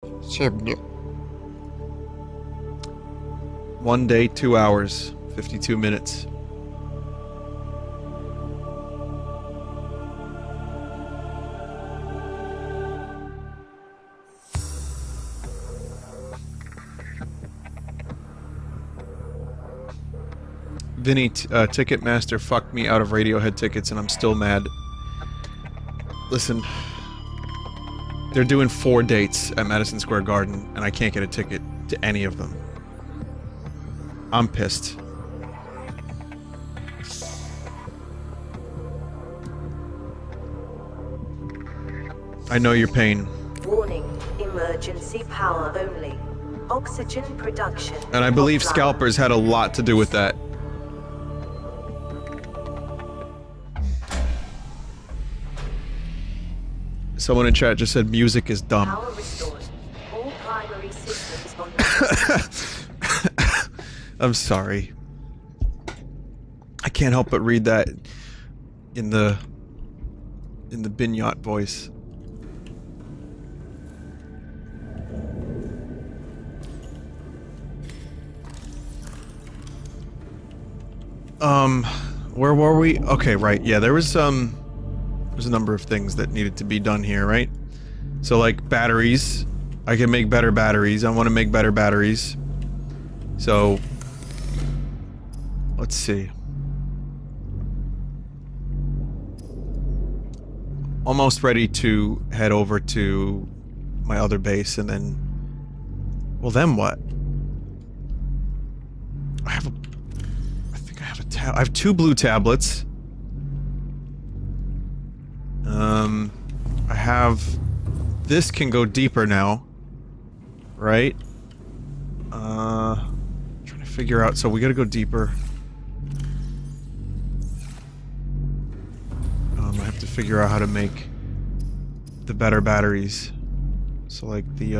Subnautica. 1 day, 2 hours, 52 minutes. Vinny, Ticketmaster fucked me out of Radiohead tickets and I'm still mad. Listen, they're doing 4 dates at Madison Square Garden and I can't get a ticket to any of them. I'm pissed. I know your pain. Warning, emergency power only. Oxygen production. And I believe offline. scalpers had a lot to do with that. Someone in chat just said music is dumb. Power restored. All primary systems on I'm sorry. I can't help but read that in the Binyot voice. Where were we? Okay, right. Yeah, there's a number of things that needed to be done here, right? So like batteries, I can make better batteries. I want to make better batteries. So let's see. Almost ready to head over to my other base and then, well then what? I have 2 blue tablets. I have... This can go deeper now. Right? Trying to figure out... So we gotta go deeper. I have to figure out how to make the better batteries. So like the,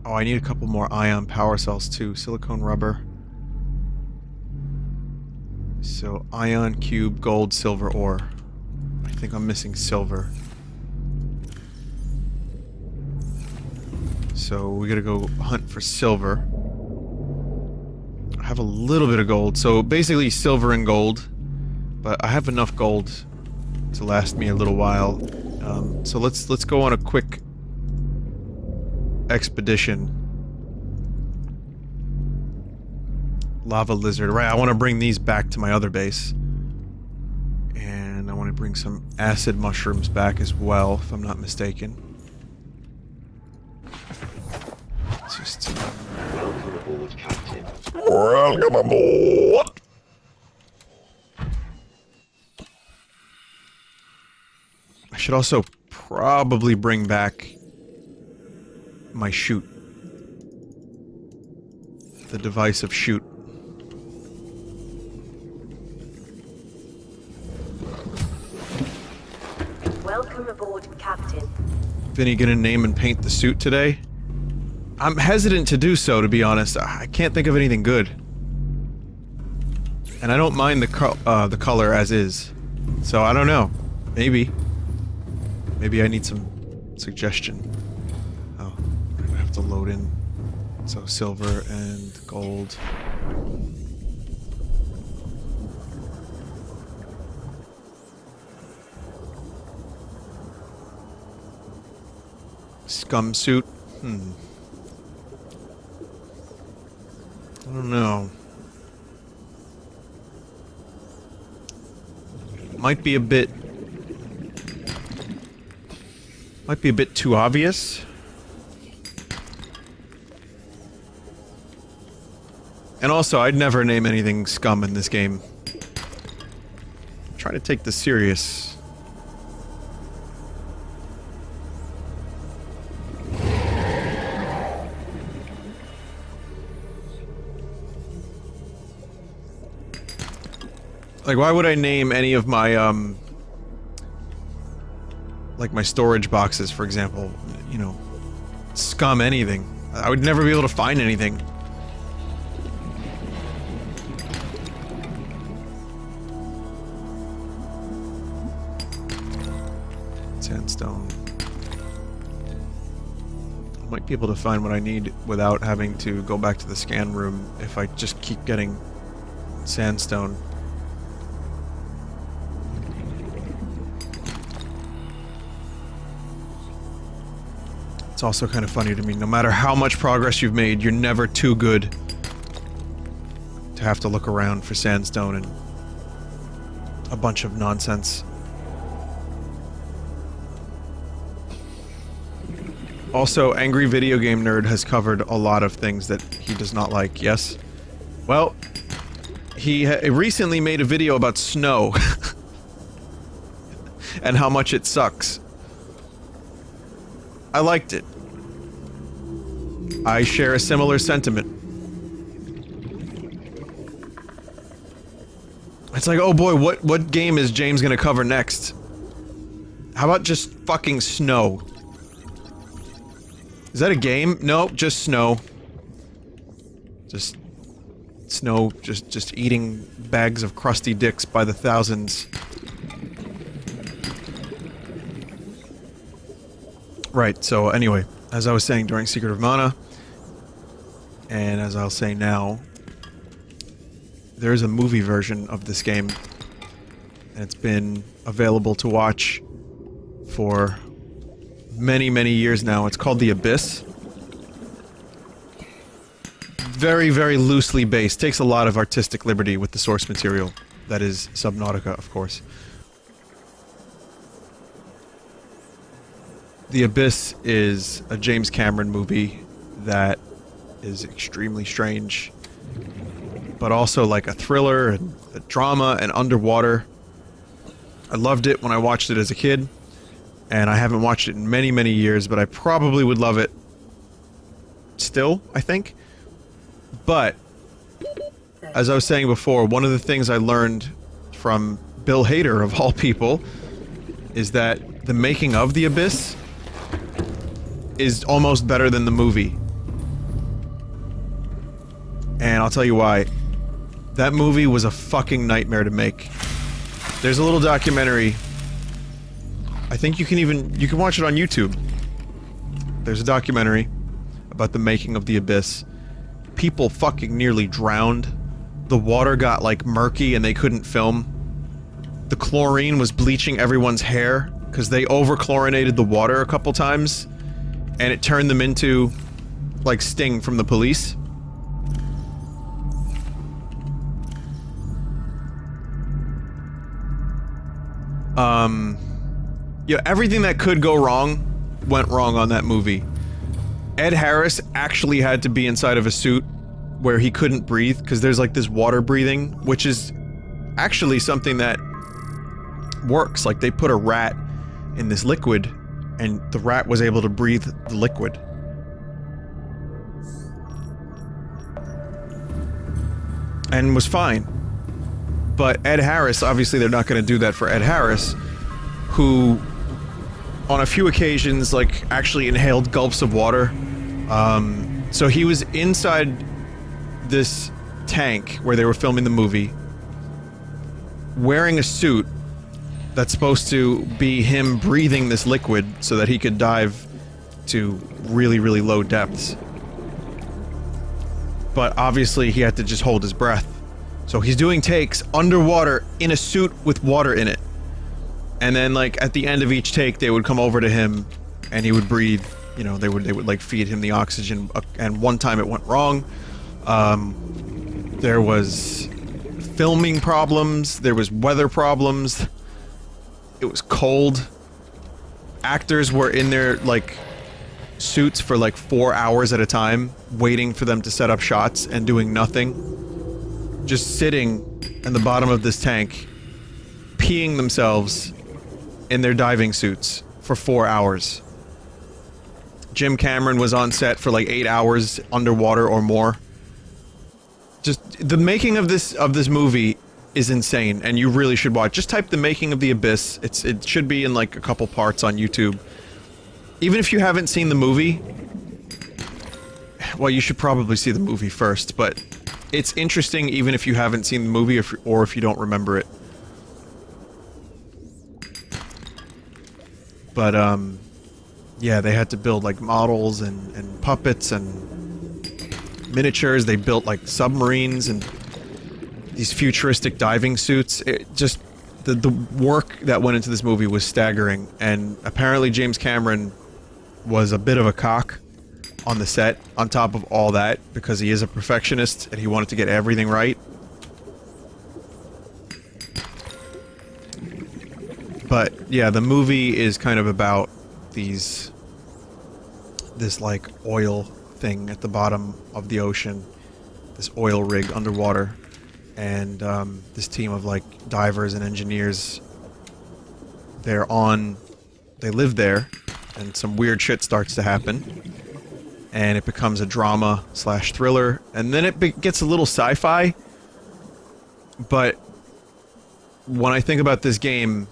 Oh, I need a couple more ion power cells too. Silicone rubber. So, ion, cube, gold, silver, ore. I think I'm missing silver. So, we gotta go hunt for silver. I have a little bit of gold. So, basically silver and gold. But I have enough gold to last me a little while. So let's go on a quick expedition. Lava lizard. Right, I want to bring these back to my other base. And I want to bring some acid mushrooms back as well, if I'm not mistaken. It's just... Welcome aboard, Captain. Welcome aboard. I should also probably bring back my chute. The device of chute. Welcome aboard, Captain. Vinny gonna name and paint the suit today? I'm hesitant to do so, to be honest. I can't think of anything good. And I don't mind the color as is. So I don't know. Maybe. Maybe I need some suggestion. Oh, I'm gonna have to load in. So silver and gold. Scum suit? I don't know. Might be a bit too obvious. And also, I'd never name anything scum in this game. Try to take this serious. Like, why would I name any of my, like my storage boxes, for example, you know, scum anything? I would never be able to find anything. Sandstone. I might be able to find what I need without having to go back to the scan room if I just keep getting sandstone. It's also kind of funny to me, no matter how much progress you've made, you're never too good to have to look around for sandstone and a bunch of nonsense. Also, Angry Video Game Nerd has covered a lot of things that he does not like, yes? Well, he recently made a video about snow. And how much it sucks. I liked it. I share a similar sentiment. It's like, oh boy, what game is James gonna cover next? How about just fucking snow? Is that a game? No, just snow. Just snow, just eating bags of crusty dicks by the thousands. Right, so anyway, as I was saying during Secret of Mana, and as I'll say now, there is a movie version of this game, and it's been available to watch for many, many years now. It's called The Abyss. Very, very loosely based. Takes a lot of artistic liberty with the source material. That is Subnautica, of course. The Abyss is a James Cameron movie that is extremely strange, but also like a thriller and a drama and underwater. I loved it when I watched it as a kid, and I haven't watched it in many, many years, but I probably would love it still, I think. But, as I was saying before, one of the things I learned from Bill Hader, of all people, is that the making of The Abyss is almost better than the movie. And I'll tell you why. That movie was a fucking nightmare to make. There's a little documentary. I think you can watch it on YouTube. There's a documentary about the making of The Abyss. People fucking nearly drowned. The water got like murky and they couldn't film. The chlorine was bleaching everyone's hair because they over-chlorinated the water a couple times. And it turned them into, like, Sting from the Police. Yeah, everything that could go wrong went wrong on that movie. Ed Harris actually had to be inside of a suit where he couldn't breathe, because there's like this water breathing, which is actually something that works. Like, they put a rat in this liquid, and the rat was able to breathe the liquid. And was fine. But Ed Harris, obviously they're not going to do that for Ed Harris, who, on a few occasions, like, actually inhaled gulps of water. So he was inside this tank where they were filming the movie, wearing a suit that's supposed to be him breathing this liquid so that he could dive to really, really low depths. But obviously he had to just hold his breath. So he's doing takes underwater in a suit with water in it. And then, like, at the end of each take, they would come over to him and he would breathe. You know, they would like feed him the oxygen. And one time it went wrong. There was filming problems. There was weather problems. It was cold. Actors were in their, like, suits for like 4 hours at a time, waiting for them to set up shots and doing nothing. Just sitting in the bottom of this tank, peeing themselves in their diving suits for 4 hours. Jim Cameron was on set for like 8 hours underwater or more. Just the making of this movie is insane, and you really should watch. Just type the making of The Abyss. It should be in like a couple parts on YouTube. Even if you haven't seen the movie, well, you should probably see the movie first, but it's interesting even if you haven't seen the movie or if you don't remember it. But, yeah, they had to build, like, models and puppets and miniatures. They built, like, submarines and these futuristic diving suits. It just... The work that went into this movie was staggering, and apparently James Cameron was a bit of a cock on the set, on top of all that, because he is a perfectionist and he wanted to get everything right. But, yeah, the movie is kind of about this, like, oil thing at the bottom of the ocean. This oil rig underwater. And, this team of, like, divers and engineers, they live there, and some weird shit starts to happen. And it becomes a drama/thriller, and then it gets a little sci-fi. But when I think about this game,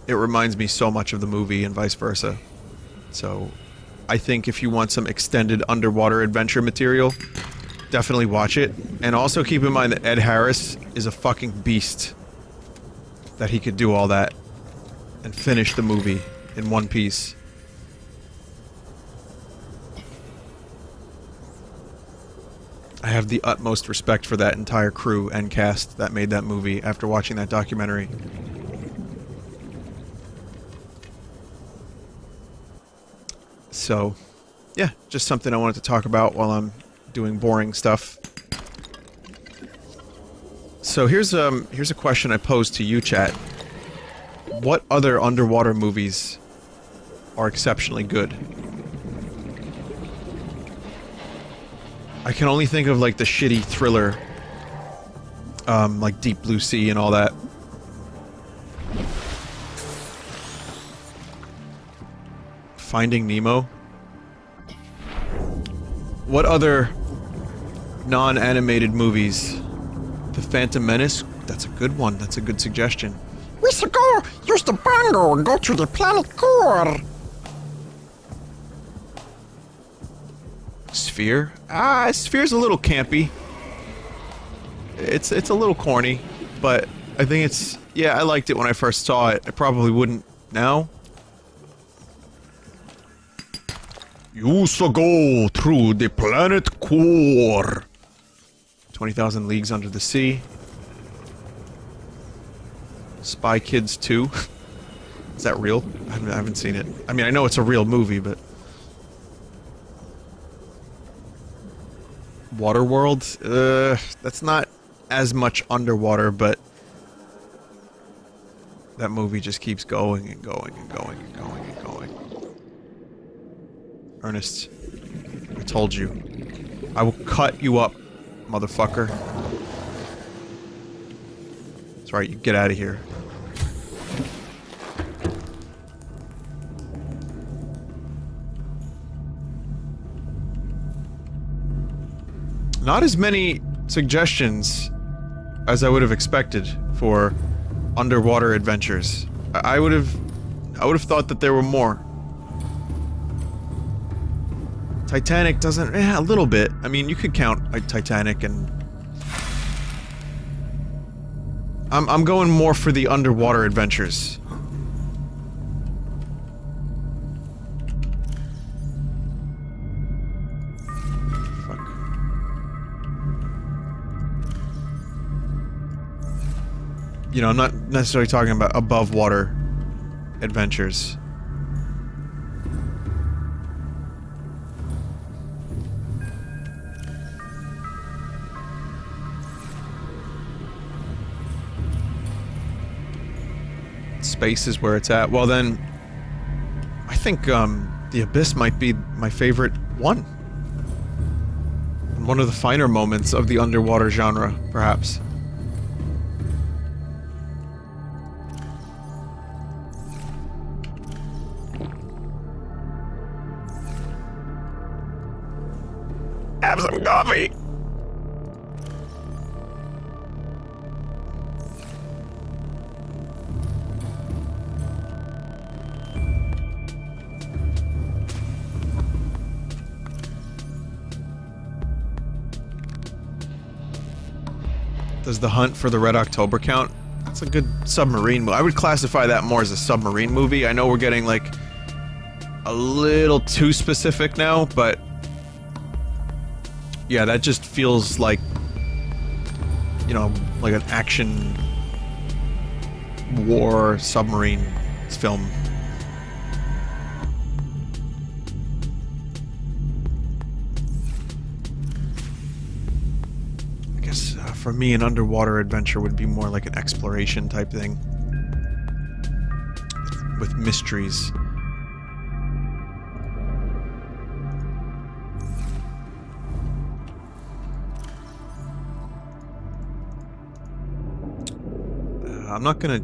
it reminds me so much of the movie and vice versa. So, I think if you want some extended underwater adventure material, definitely watch it. And also keep in mind that Ed Harris is a fucking beast. That he could do all that and finish the movie in one piece. I have the utmost respect for that entire crew and cast that made that movie after watching that documentary. So, yeah, just something I wanted to talk about while I'm doing boring stuff. So here's a question I posed to you, chat. What other underwater movies are exceptionally good? I can only think of, like, the shitty thriller, like Deep Blue Sea and all that. Finding Nemo? What other non-animated movies? The Phantom Menace? That's a good one. That's a good suggestion. We should go use the bongo and go to the planet core. Sphere? Sphere's a little campy. It's a little corny, but I think it's... Yeah, I liked it when I first saw it. I probably wouldn't now. You should go through the planet core. 20,000 Leagues Under the Sea. Spy Kids 2. Is that real? I haven't seen it. I mean, I know it's a real movie, but... Waterworld? That's not as much underwater, but... That movie just keeps going and going and going and going and going. Ernest, I told you. I will cut you up, motherfucker. That's right, you get out of here. Not as many suggestions as I would have expected for underwater adventures. I would have thought that there were more. Titanic doesn't... a little bit. I mean, you could count like Titanic and... I'm going more for the underwater adventures. Fuck. You know, I'm not necessarily talking about above water adventures. Space is where it's at. Well then, I think The Abyss might be my favorite one. One of the finer moments of the underwater genre, perhaps. Have some coffee. Does the hunt for the Red October count? It's a good submarine movie. I would classify that more as a submarine movie. I know we're getting, like, a little too specific now, but... yeah, that just feels like... you know, like an action... war submarine film. I guess for me an underwater adventure would be more like an exploration type thing with mysteries. I'm not gonna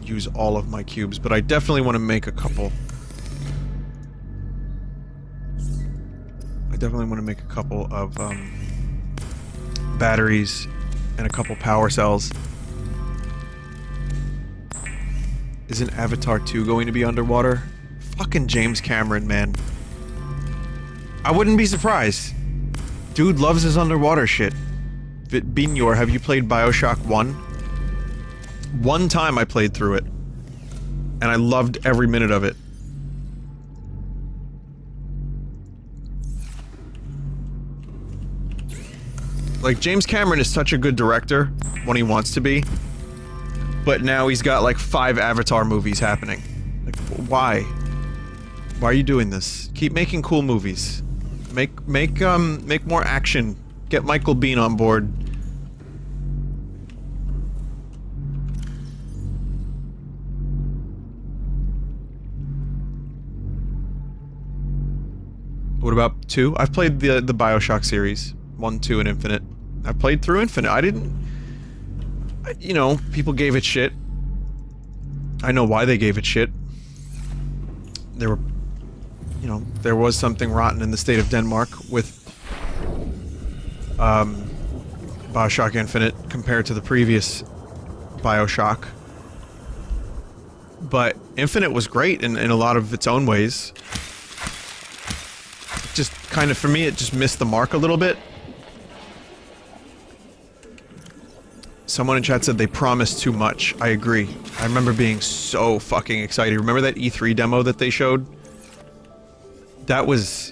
use all of my cubes, but I definitely want to make a couple. I definitely want to make a couple of batteries and a couple power cells. Isn't Avatar 2 going to be underwater? Fucking James Cameron, man. I wouldn't be surprised. Dude loves his underwater shit. Binyor, have you played BioShock 1? One time I played through it, and I loved every minute of it. Like, James Cameron is such a good director when he wants to be, but now he's got like 5 Avatar movies happening. Like, why? Why are you doing this? Keep making cool movies. Make more action. Get Michael Biehn on board. What about 2? I've played the BioShock series. 1, 2, and Infinite. I played through Infinite. I didn't... you know, people gave it shit. I know why they gave it shit. There were... you know, there was something rotten in the state of Denmark with... BioShock Infinite compared to the previous BioShock. But Infinite was great in a lot of its own ways. Just kind of, for me, it just missed the mark a little bit. Someone in chat said they promised too much. I agree. I remember being so fucking excited. Remember that E3 demo that they showed? That was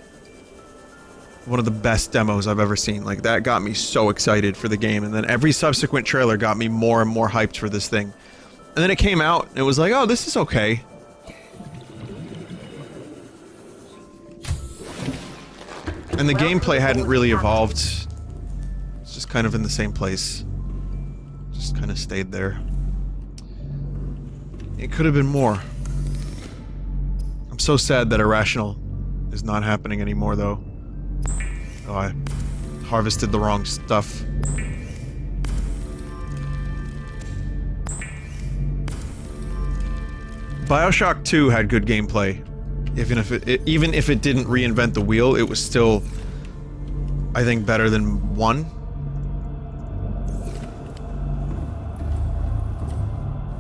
one of the best demos I've ever seen. Like, that got me so excited for the game, and then every subsequent trailer got me more and more hyped for this thing. And then it came out, and it was like, oh, this is okay. And the gameplay hadn't really evolved. It's just kind of in the same place. Just kind of stayed there. It could have been more. I'm so sad that Irrational is not happening anymore, though. Oh, I harvested the wrong stuff. BioShock 2 had good gameplay. Even if it didn't reinvent the wheel, it was still, I think, better than 1.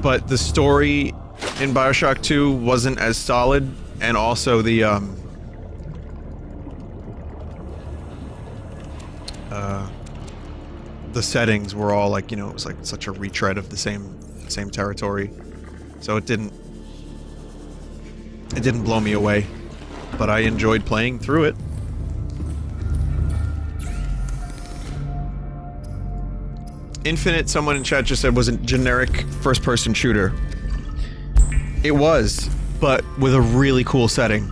But the story in BioShock 2 wasn't as solid, and also the settings were all like, you know, it was like such a retread of the same territory. So it didn't blow me away, but I enjoyed playing through it. Infinite, someone in chat just said, was a generic first-person shooter. It was, but with a really cool setting.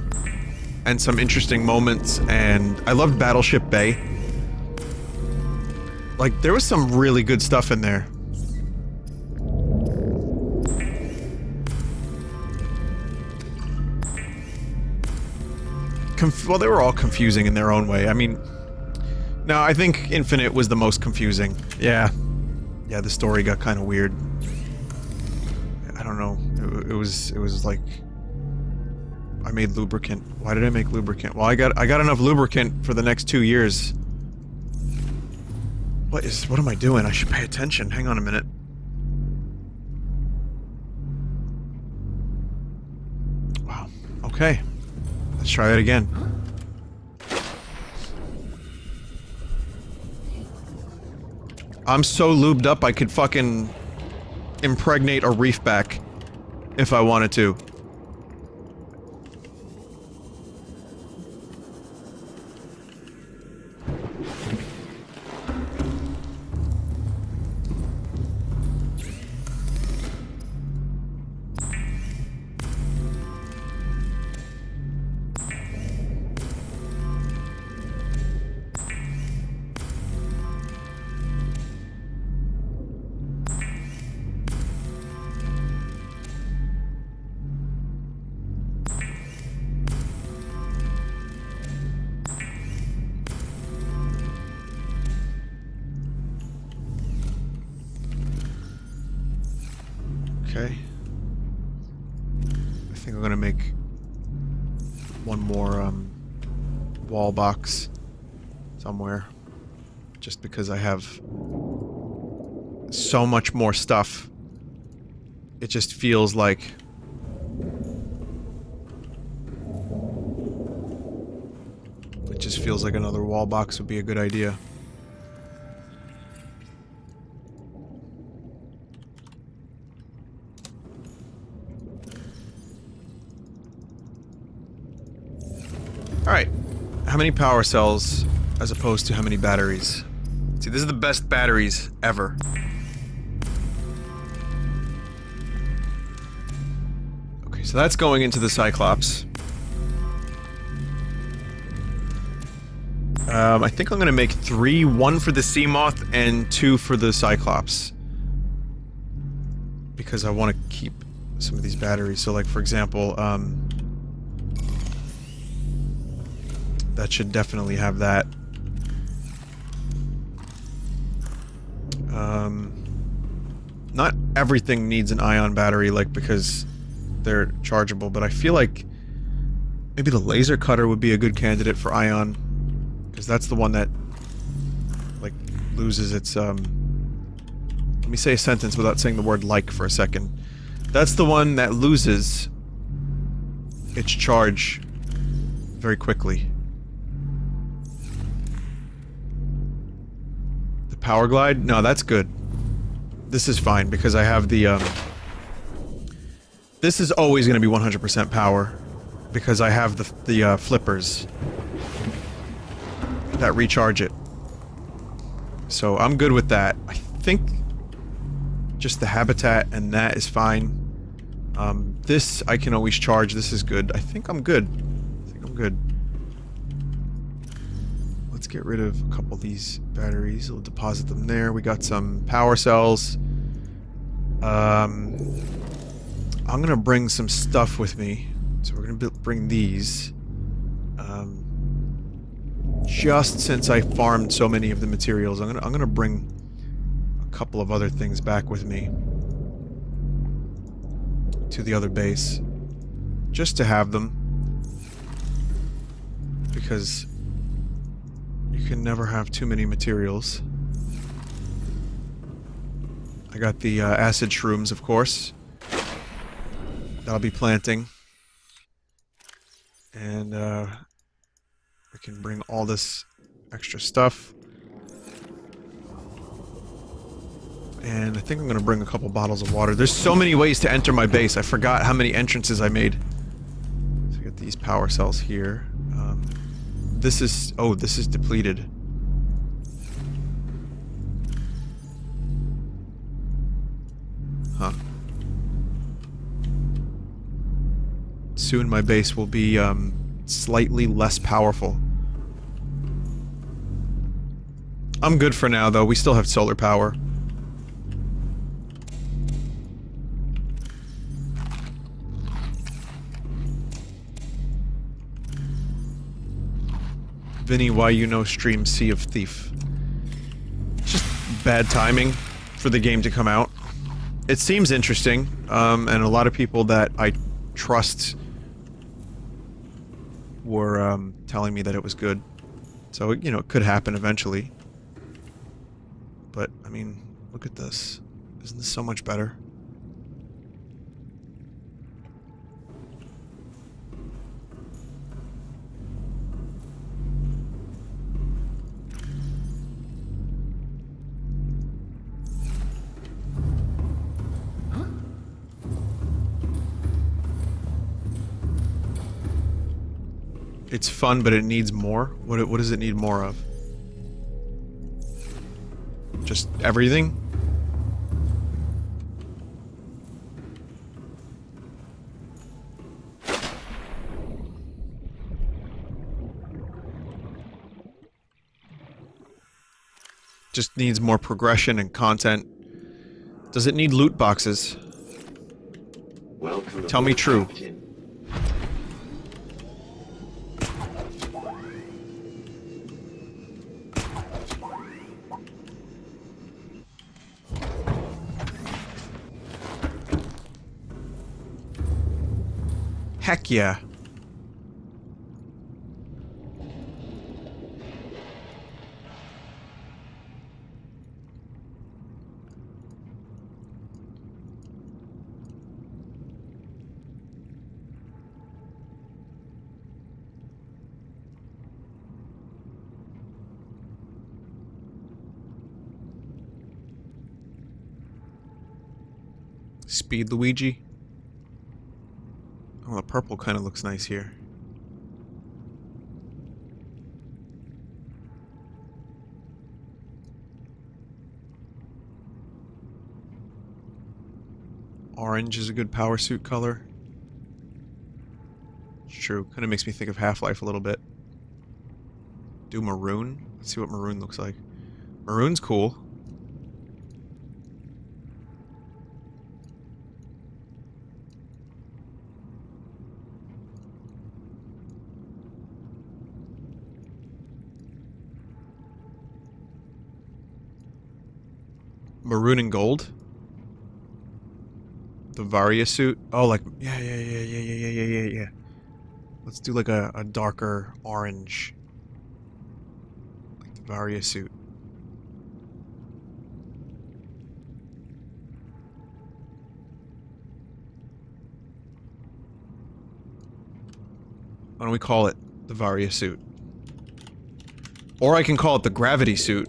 And some interesting moments, and I loved Battleship Bay. Like, there was some really good stuff in there. Well, they were all confusing in their own way. I mean... no, I think Infinite was the most confusing. Yeah. Yeah, the story got kind of weird. I don't know. It was like... I made lubricant. Why did I make lubricant? Well, I got enough lubricant for the next 2 years. What am I doing? I should pay attention. Hang on a minute. Wow. Okay. Let's try that again. I'm so lubed up I could fucking impregnate a reef back if I wanted to. Okay. I think I'm gonna make one more wall box somewhere, just because I have so much more stuff. It just feels like another wall box would be a good idea. Alright, how many power cells as opposed to how many batteries? See, this is the best batteries ever. Okay, so that's going into the Cyclops. I think I'm gonna make 3, 1 for the Sea Moth and 2 for the Cyclops. Because I want to keep some of these batteries. So like, for example, that should definitely have that. Not everything needs an ion battery, like, because they're chargeable, but I feel like maybe the laser cutter would be a good candidate for ion, because that's the one that, like, loses its, let me say a sentence without saying the word like for a second. That's the one that loses its charge very quickly. The power glide? No, that's good. This is fine, because I have the, this is always going to be 100% power, because I have the flippers that recharge it. So I'm good with that. I think just the habitat and that is fine. This I can always charge. This is good. I think I'm good. Let's get rid of a couple of these batteries. We'll deposit them there. We got some power cells. I'm gonna bring some stuff with me. So we're gonna bring these. Just since I farmed so many of the materials, I'm gonna bring a couple of other things back with me to the other base, just to have them, because you can never have too many materials. I got the acid shrooms, of course, that I'll be planting, and we can bring all this extra stuff. And I think I'm gonna bring a couple bottles of water. There's so many ways to enter my base. I forgot how many entrances I made. So I got these power cells here. This is... oh, this is depleted. Huh. Soon my base will be, slightly less powerful. I'm good for now, though. We still have solar power. Vinny, why you no stream Sea of Thief? It's just bad timing for the game to come out. It seems interesting, and a lot of people that I trust were telling me that it was good. So, you know, it could happen eventually. But, I mean, look at this. Isn't this so much better? It's fun, but it needs more? What does it need more of? Just everything? Just needs more progression and content. Does it need loot boxes? Welcome Tell me aboard, true. Captain. Heck yeah. Speed Luigi. Oh, the purple kind of looks nice here. Orange is a good power suit color. It's true. Kind of makes me think of Half-Life a little bit. Do maroon? Let's see what maroon looks like. Maroon's cool. Maroon and gold? The Varia suit? Oh, like, yeah. Let's do like a darker orange. Like the Varia suit. Why don't we call it the Varia suit? Or I can call it the gravity suit.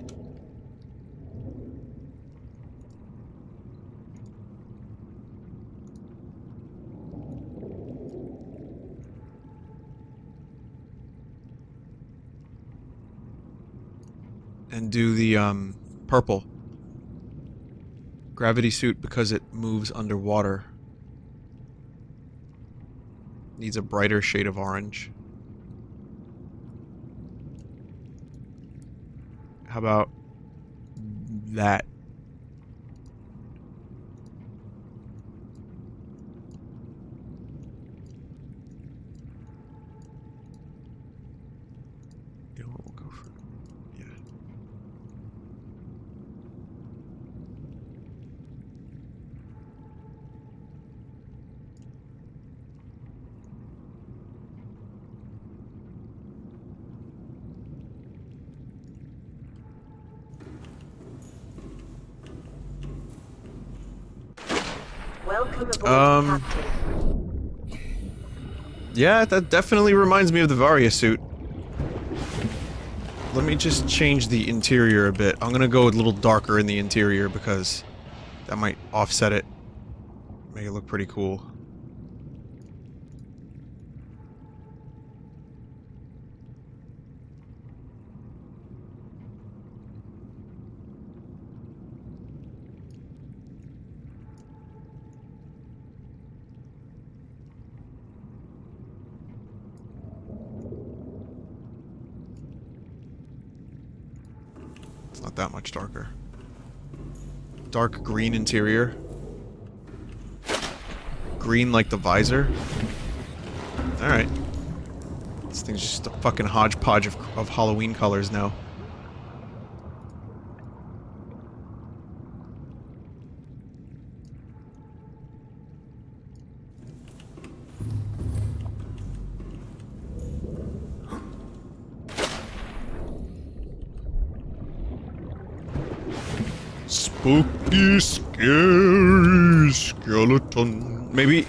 And do the, purple. Gravity suit because it moves underwater. Needs a brighter shade of orange. How about that? You know what, we'll go for it. Yeah. Welcome aboard, Captain. Yeah, that definitely reminds me of the Varia suit. Let me just change the interior a bit. I'm gonna go a little darker in the interior because that might offset it. Make it look pretty cool. Not that much darker. Dark green interior. Green like the visor. Alright. This thing's just a fucking hodgepodge of Halloween colors now. Spooky, scary skeleton. Maybe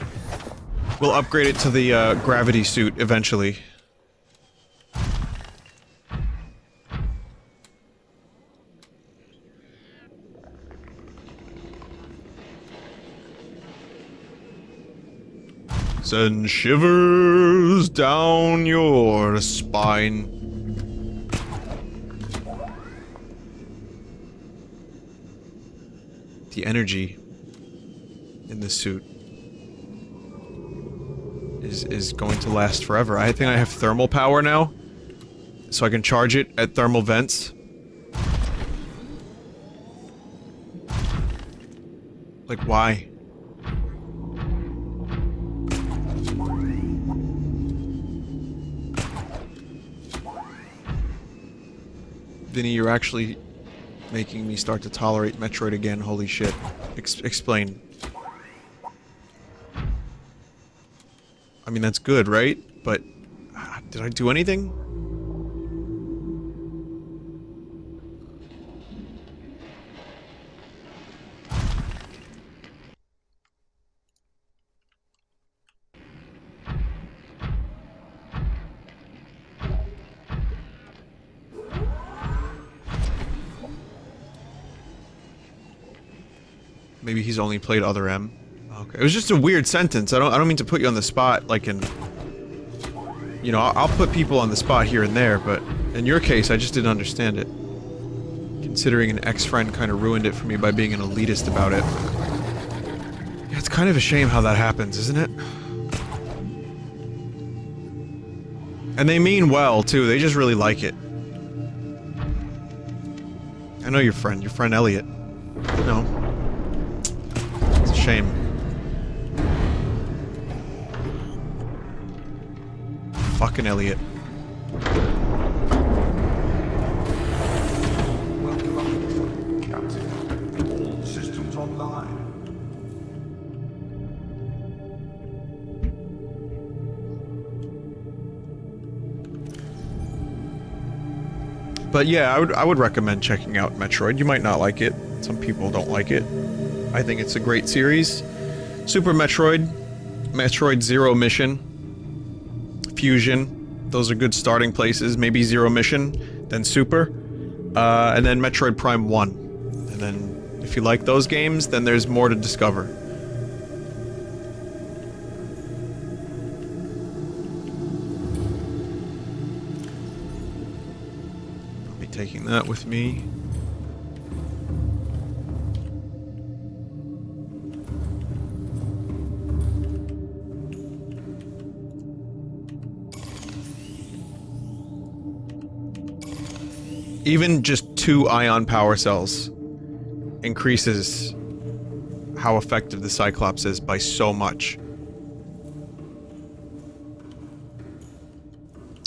we'll upgrade it to the gravity suit eventually. Send shivers down your spine. The energy in this suit is going to last forever. I think I have thermal power now, so I can charge it at thermal vents. Like, why? Vinny, you're actually making me start to tolerate Metroid again. Holy shit. Explain. I mean, that's good, right? But did I do anything? Maybe he's only played Other M. Okay. It was just a weird sentence. I don't mean to put you on the spot, like in... You know, I'll put people on the spot here and there, but in your case, I just didn't understand it. Considering an ex-friend kind of ruined it for me by being an elitist about it. Yeah, it's kind of a shame how that happens, isn't it? And they mean well, too. They just really like it. I know your friend Elliot. No. It's a shame. Fucking Elliot. Welcome, Captain. All systems online. But yeah, I would recommend checking out Metroid. You might not like it. Some people don't like it. I think it's a great series. Super Metroid, Metroid Zero Mission, Fusion. Those are good starting places. Maybe Zero Mission, then Super, and then Metroid Prime 1. And then, if you like those games, then there's more to discover. I'll be taking that with me. Even just 2 ion power cells increases how effective the Cyclops is by so much.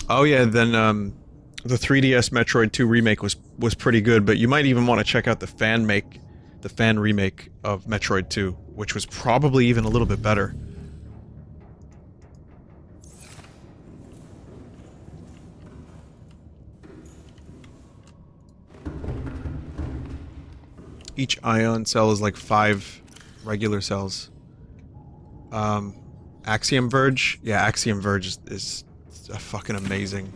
Oh yeah, then the 3DS Metroid 2 remake was pretty good, but you might even want to check out the fan remake of Metroid 2, which was probably even a little bit better. Each ion cell is like 5 regular cells. Axiom Verge? Yeah, Axiom Verge is fucking amazing.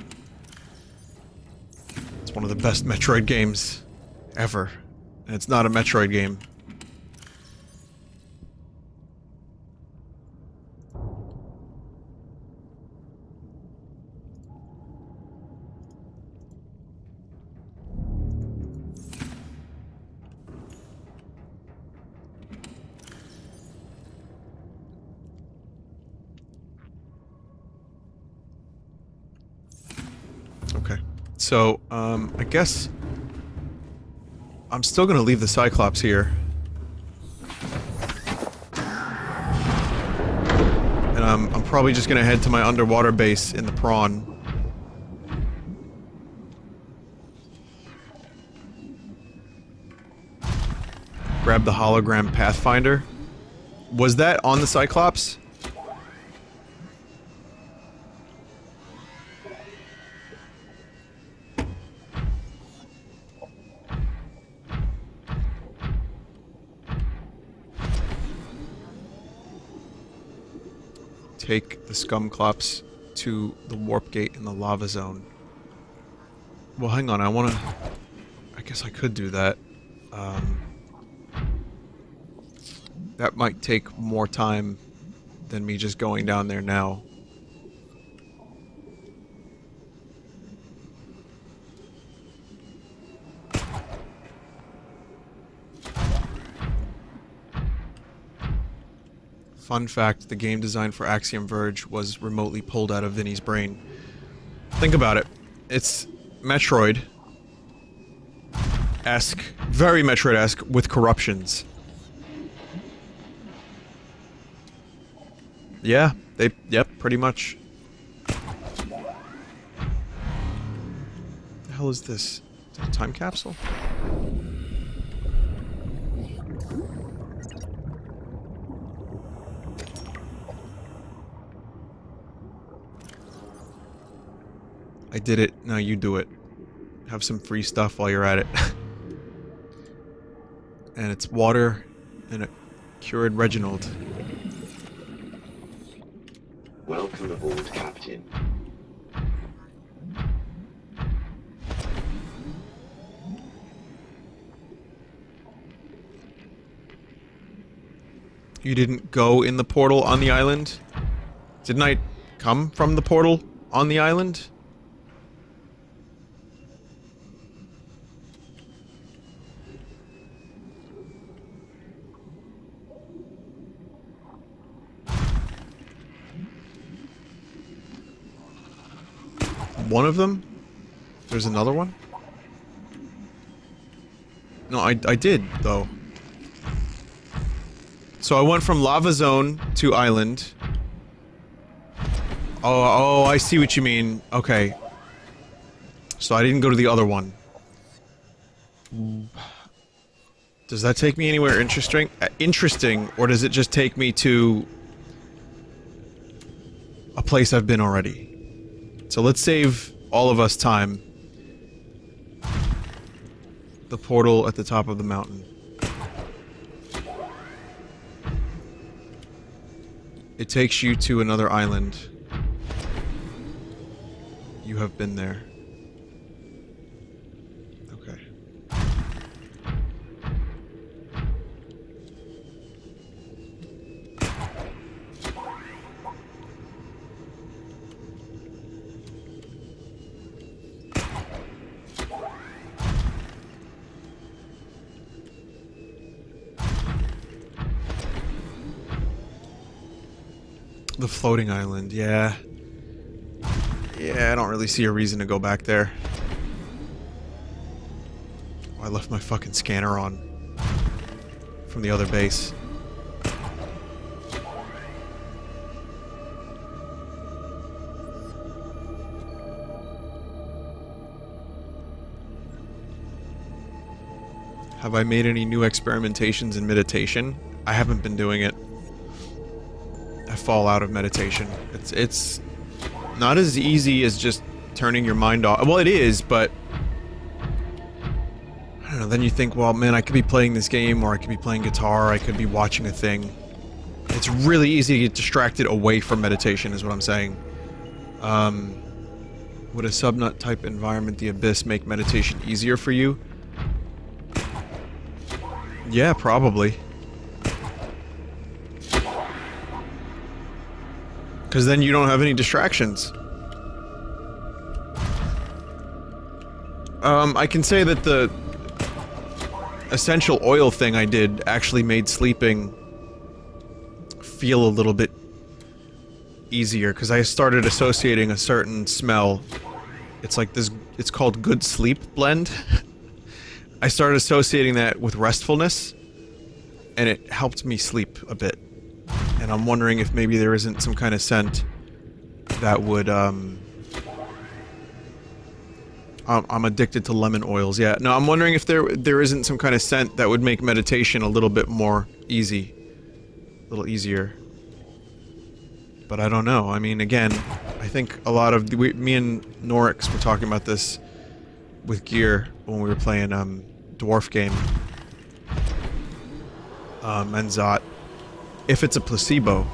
It's one of the best Metroid games ever. And it's not a Metroid game. So, I guess I'm still gonna leave the Cyclops here. And I'm probably just gonna head to my underwater base in the Prawn. Grab the hologram Pathfinder. Was that on the Cyclops? Take the Scumclops to the warp gate in the lava zone. Well, hang on, I guess I could do that. That might take more time than me just going down there now. Fun fact, the game design for Axiom Verge was remotely pulled out of Vinny's brain. Think about it. It's Metroid-esque, very Metroid-esque, with corruptions. Yeah, yep, pretty much. What the hell is this? Is that a time capsule? I did it. Now you do it. Have some free stuff while you're at it. And it's water and a cured Reginald. Welcome aboard, Captain. You didn't go in the portal on the island? Didn't I come from the portal on the island? One of them? There's another one? No, I did, though. So I went from lava zone to island. Oh, I see what you mean. Okay. So I didn't go to the other one. Does that take me anywhere interesting? Or does it just take me to a place I've been already? So let's save all of us time. The portal at the top of the mountain. It takes you to another island. You have been there. Okay. The floating island, yeah. Yeah, I don't really see a reason to go back there. Oh, I left my fucking scanner on. From the other base. Have I made any new experimentations in meditation? I haven't been doing it. I fall out of meditation. It's not as easy as just turning your mind off. Well, it is, but I don't know, then you think, well, man, I could be playing this game, or I could be playing guitar, I could be watching a thing. It's really easy to get distracted away from meditation, is what I'm saying. Would a subnut type environment, the Abyss, make meditation easier for you? Yeah, probably. Because then you don't have any distractions. I can say that the essential oil thing I did actually made sleeping feel a little bit easier, because I started associating a certain smell. It's like this, it's called Good Sleep Blend. I started associating that with restfulness, and it helped me sleep a bit. And I'm wondering if maybe there isn't some kind of scent that would, I'm addicted to lemon oils, yeah. No, I'm wondering if there isn't some kind of scent that would make meditation a little bit more easy. A little easier. But I don't know. I mean, again, I think a lot of... me and Norix were talking about this with Gear when we were playing, Dwarf game. And Zot. If it's a placebo,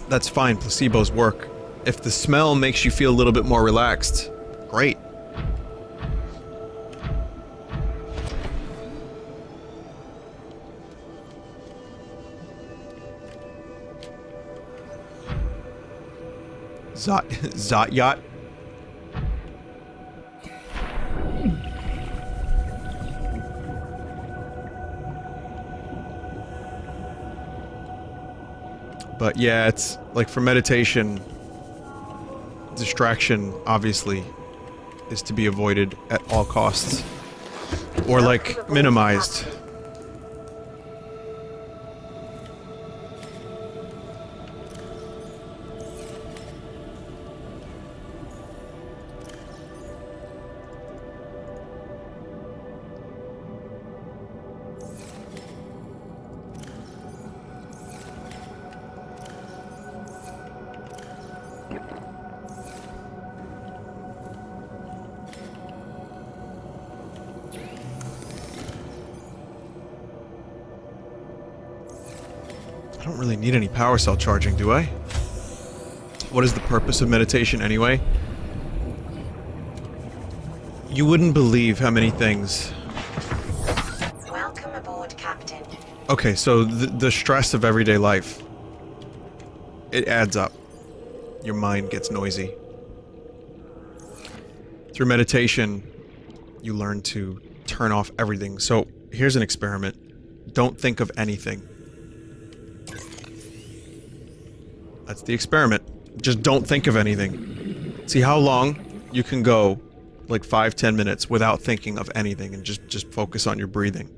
that's fine, placebos work. If the smell makes you feel a little bit more relaxed, great. Zot yacht. But yeah, it's like for meditation, distraction obviously is to be avoided at all costs. Or like minimized. I don't really need any power cell charging, do I? What is the purpose of meditation anyway? You wouldn't believe how many things... Welcome aboard, Captain. Okay, so the stress of everyday life, it adds up. Your mind gets noisy. Through meditation, you learn to turn off everything. So, here's an experiment. Don't think of anything. That's the experiment. Just don't think of anything. See how long you can go, like 5-10 minutes, without thinking of anything, and just focus on your breathing.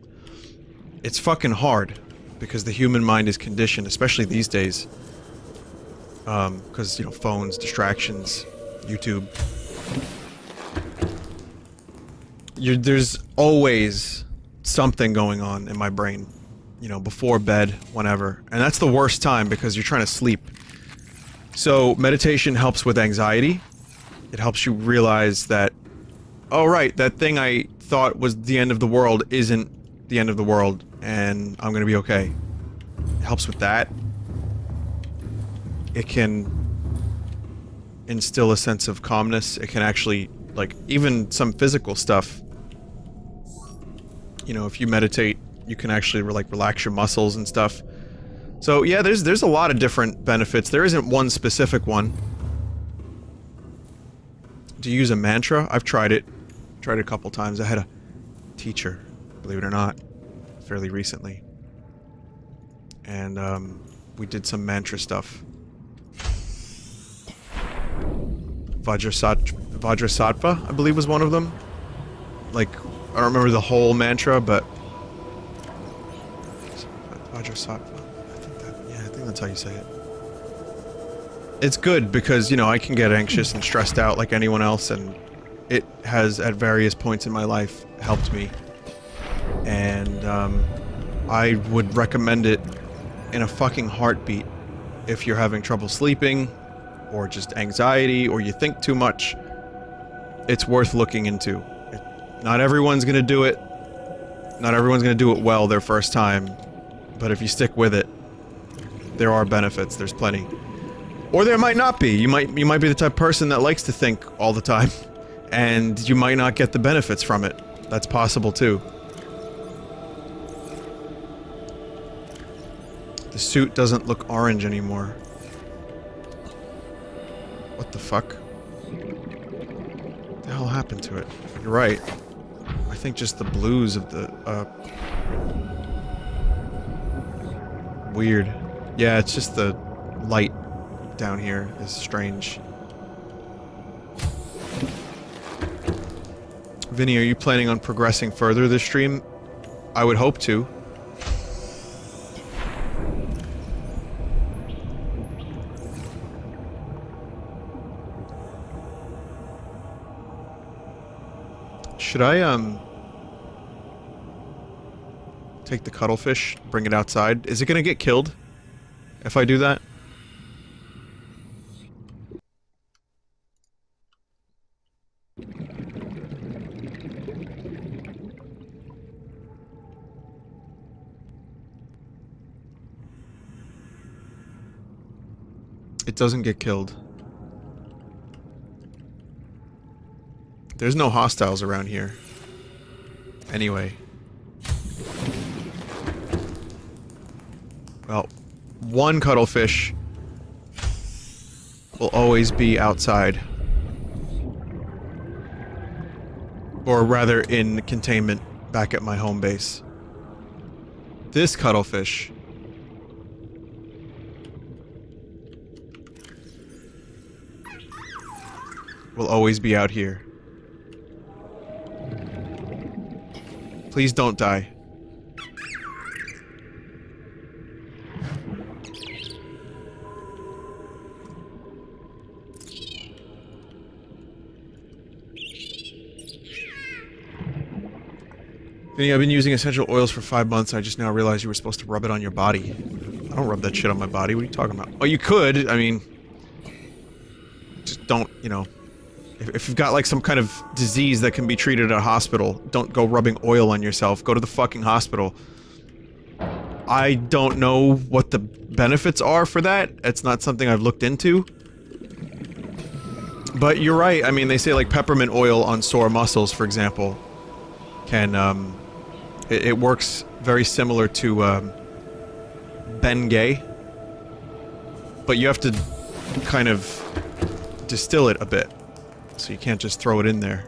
It's fucking hard, because the human mind is conditioned, especially these days. Because, you know, phones, distractions, YouTube. There's always something going on in my brain. You know, before bed, whenever. And that's the worst time, because you're trying to sleep. So, meditation helps with anxiety. It helps you realize that, oh right, that thing I thought was the end of the world isn't the end of the world, and I'm gonna be okay. It helps with that. It can instill a sense of calmness. It can actually, like, even some physical stuff. You know, if you meditate, you can actually, like, relax your muscles and stuff. So, yeah, there's a lot of different benefits. There isn't one specific one. Do you use a mantra? I've tried it. Tried it a couple times. I had a teacher, believe it or not, fairly recently. And, we did some mantra stuff. Vajrasattva, I believe, was one of them. Like, I don't remember the whole mantra, but... Vajrasattva. I think that's how you say it. It's good because, you know, I can get anxious and stressed out like anyone else, and it has, at various points in my life, helped me. And, I would recommend it in a fucking heartbeat if you're having trouble sleeping, or just anxiety, or you think too much. It's worth looking into. Not everyone's gonna do it. Not everyone's gonna do it well their first time. But if you stick with it, there are benefits. There's plenty. Or there might not be. You might be the type of person that likes to think all the time. And you might not get the benefits from it. That's possible too. The suit doesn't look orange anymore. What the fuck? What the hell happened to it? You're right. I think just the blues of the, weird. Yeah, it's just the light down here is strange. Vinny, are you planning on progressing further this stream? I would hope to. Should I, take the cuttlefish, bring it outside? Is it gonna get killed if I do that? It doesn't get killed. There's no hostiles around here. Anyway. Well, one cuttlefish will always be outside. Or rather, in containment back at my home base. This cuttlefish will always be out here. Please don't die. Vinny, I've been using essential oils for 5 months. I just now realized you were supposed to rub it on your body. I don't rub that shit on my body. What are you talking about? Oh, you could. I mean... Just don't, you know... If you've got, like, some kind of disease that can be treated at a hospital, don't go rubbing oil on yourself. Go to the fucking hospital. I don't know what the benefits are for that. It's not something I've looked into. But you're right. I mean, they say, like, peppermint oil on sore muscles, for example, can, It works very similar to, Bengay. But you have to kind of distill it a bit. So you can't just throw it in there.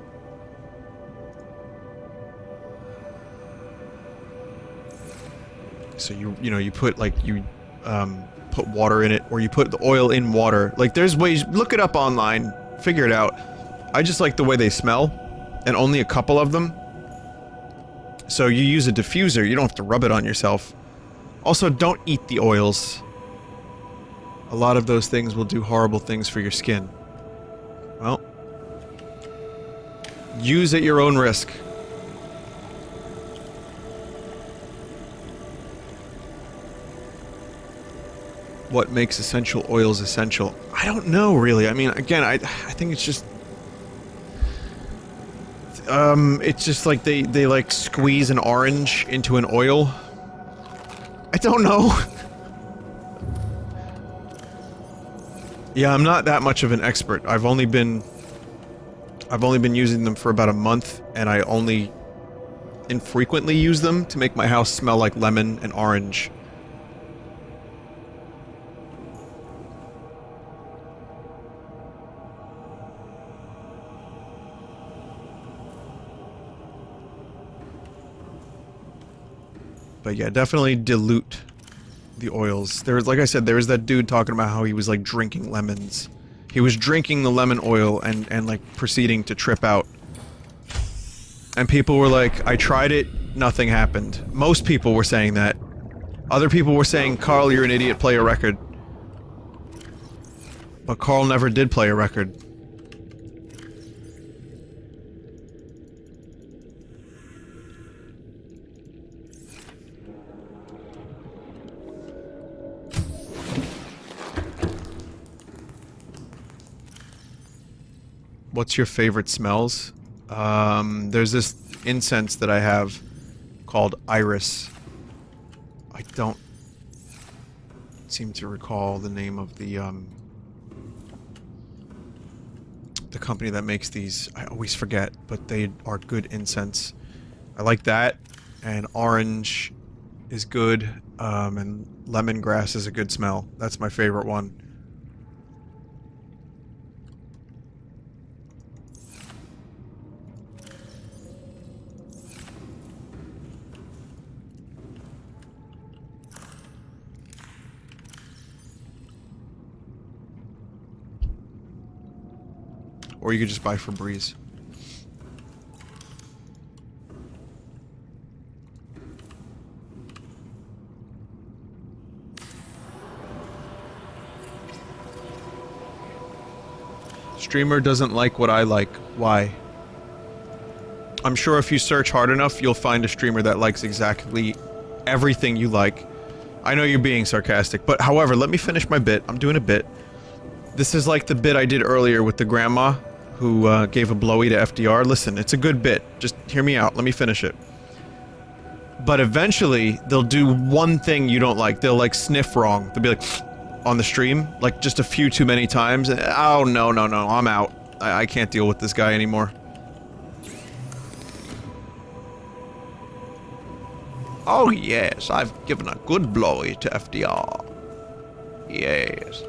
So you know, you put, like, you, put water in it, or you put the oil in water. Like, there's ways- look it up online, figure it out. I just like the way they smell, and only a couple of them. So you use a diffuser, you don't have to rub it on yourself. Also, don't eat the oils. A lot of those things will do horrible things for your skin. Well... use at your own risk. What makes essential oils essential? I don't know, really. I mean, again, I think it's just... it's just like they like squeeze an orange into an oil. I don't know. Yeah, I'm not that much of an expert. I've only been using them for about a month, and I only infrequently use them to make my house smell like lemon and orange. But yeah, definitely dilute the oils. There was, like I said, there was that dude talking about how he was, like, drinking lemons. He was drinking the lemon oil and like, proceeding to trip out. And people were like, I tried it, nothing happened. Most people were saying that. Other people were saying, Carl, you're an idiot, play a record. But Carl never did play a record. What's your favorite smells? There's this incense that I have called Iris. I don't seem to recall the name of the company that makes these. I always forget, but they are good incense. I like that, and orange is good, and lemongrass is a good smell. That's my favorite one. Or you could just buy Febreze. Streamer doesn't like what I like. Why? I'm sure if you search hard enough, you'll find a streamer that likes exactly everything you like. I know you're being sarcastic, but however, let me finish my bit. I'm doing a bit. This is like the bit I did earlier with the grandma who gave a blowy to FDR. Listen, it's a good bit. Just hear me out. Let me finish it. But eventually, they'll do one thing you don't like. They'll, like, sniff wrong. They'll be like, on the stream, like, just a few too many times. And, oh, no, no, no, I'm out. I can't deal with this guy anymore. Oh, yes, I've given a good blowy to FDR. Yes.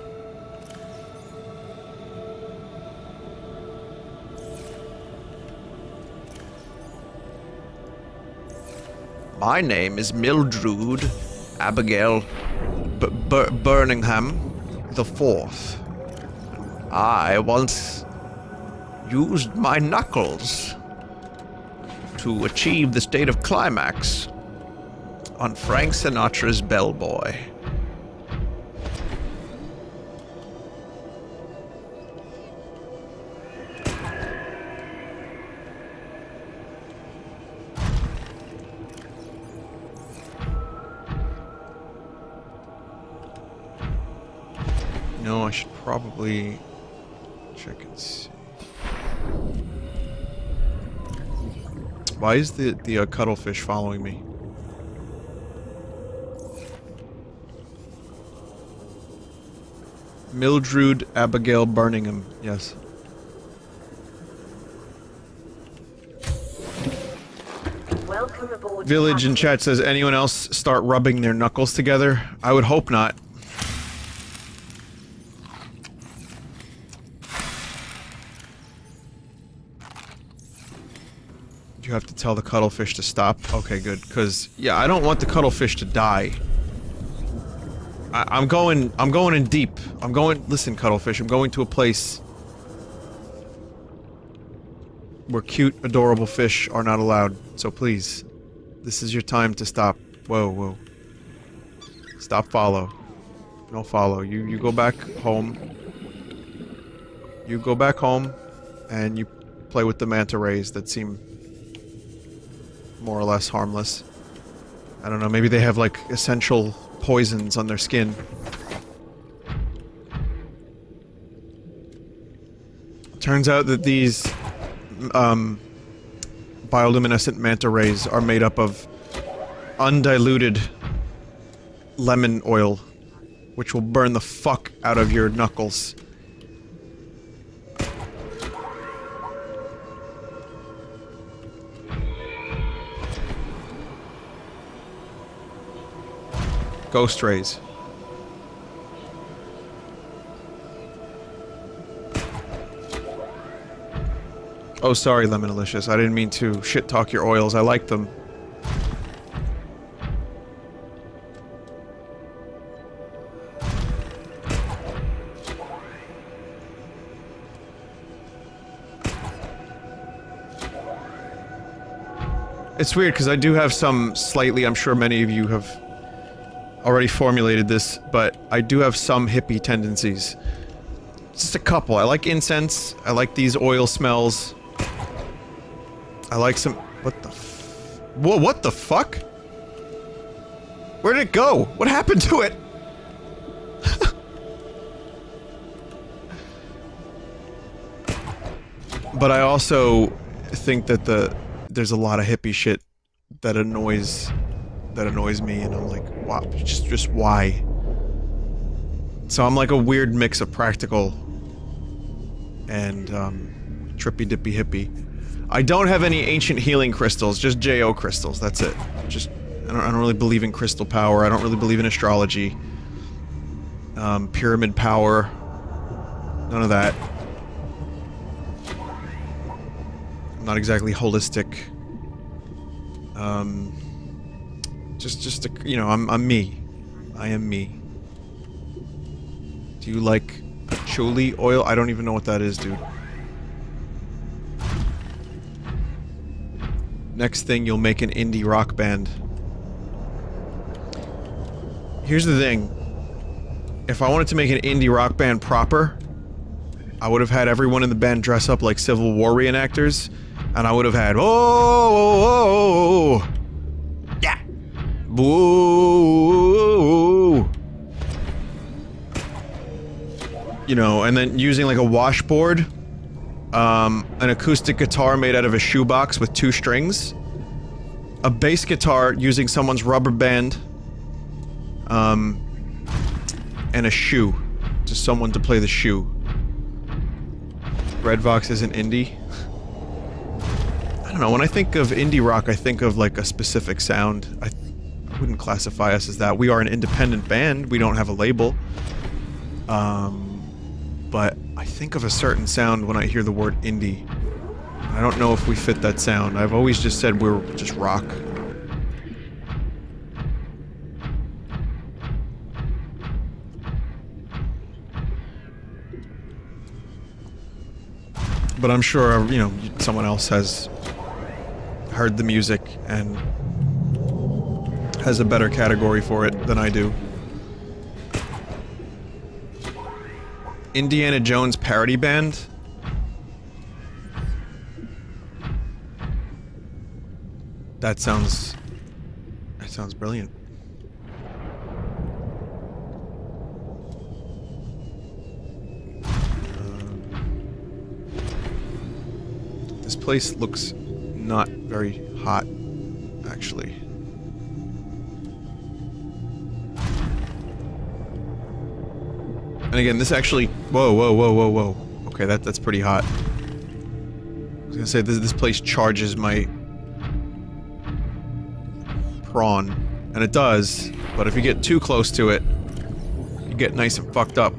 My name is Mildred Abigail Birmingham the Fourth. I once used my knuckles to achieve the state of climax on Frank Sinatra's Bellboy. No, I should probably check and see. Why is the cuttlefish following me? Mildred Abigail Birmingham, yes. Welcome aboard. Village in chat says, anyone else start rubbing their knuckles together? I would hope not. You have to tell the cuttlefish to stop? Okay, good, because, yeah, I don't want the cuttlefish to die. I'm going in deep. Listen, cuttlefish, I'm going to a place where cute, adorable fish are not allowed, so please, this is your time to stop. Whoa, whoa. Stop follow. No follow. You go back home. You go back home, and you play with the manta rays that seem more or less harmless. I don't know, maybe they have, like, essential poisons on their skin. Turns out that these, bioluminescent manta rays are made up of undiluted lemon oil, which will burn the fuck out of your knuckles. Ghost rays. Oh, sorry, Lemonalicious. I didn't mean to shit-talk your oils. I like them. It's weird, because I do have some slightly, I'm sure many of you have already formulated this, but I do have some hippie tendencies. Just a couple. I like incense. I like these oil smells. I like some... What the f... Whoa, what the fuck? Where did it go? What happened to it? But I also think that there's a lot of hippie shit that annoys me, and I'm like, wow, just why? So I'm like a weird mix of practical and trippy dippy hippie. I don't have any ancient healing crystals, just JO crystals, that's it. Just I don't really believe in crystal power, I don't really believe in astrology. Pyramid power. None of that. I'm not exactly holistic. Just you know, I'm me. I am me. Do you like patchouli oil? I don't even know what that is, dude. Next thing, you'll make an indie rock band. Here's the thing. If I wanted to make an indie rock band proper, I would have had everyone in the band dress up like Civil War reenactors, and I would have had, oh, yeah, boo, you know, and then using like a washboard, an acoustic guitar made out of a shoebox with 2 strings, a bass guitar using someone's rubber band, and a shoe, just someone to play the shoe. Red Vox isn't indie. I don't know, when I think of indie rock, I think of like a specific sound. I wouldn't classify us as that. We are an independent band, we don't have a label. But I think of a certain sound when I hear the word indie. I don't know if we fit that sound. I've always just said we're just rock. But I'm sure, you know, someone else has heard the music and has a better category for it than I do. Indiana Jones parody band? That sounds brilliant. This place looks not very hot, actually. And again, this actually... Whoa, whoa, whoa, whoa, whoa. Okay, that's pretty hot. I was gonna say, this place charges my... prawn. And it does, but if you get too close to it, you get nice and fucked up.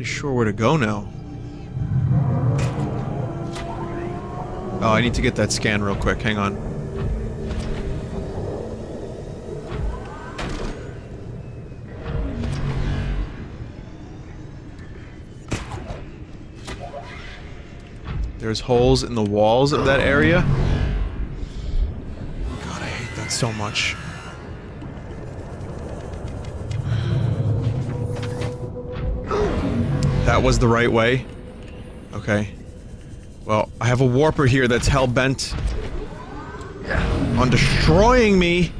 Sure where to go now. Oh, I need to get that scan real quick. Hang on. There's holes in the walls of that area. God, I hate that so much. That was the right way? Okay. Well, I have a warper here that's hell-bent on destroying me!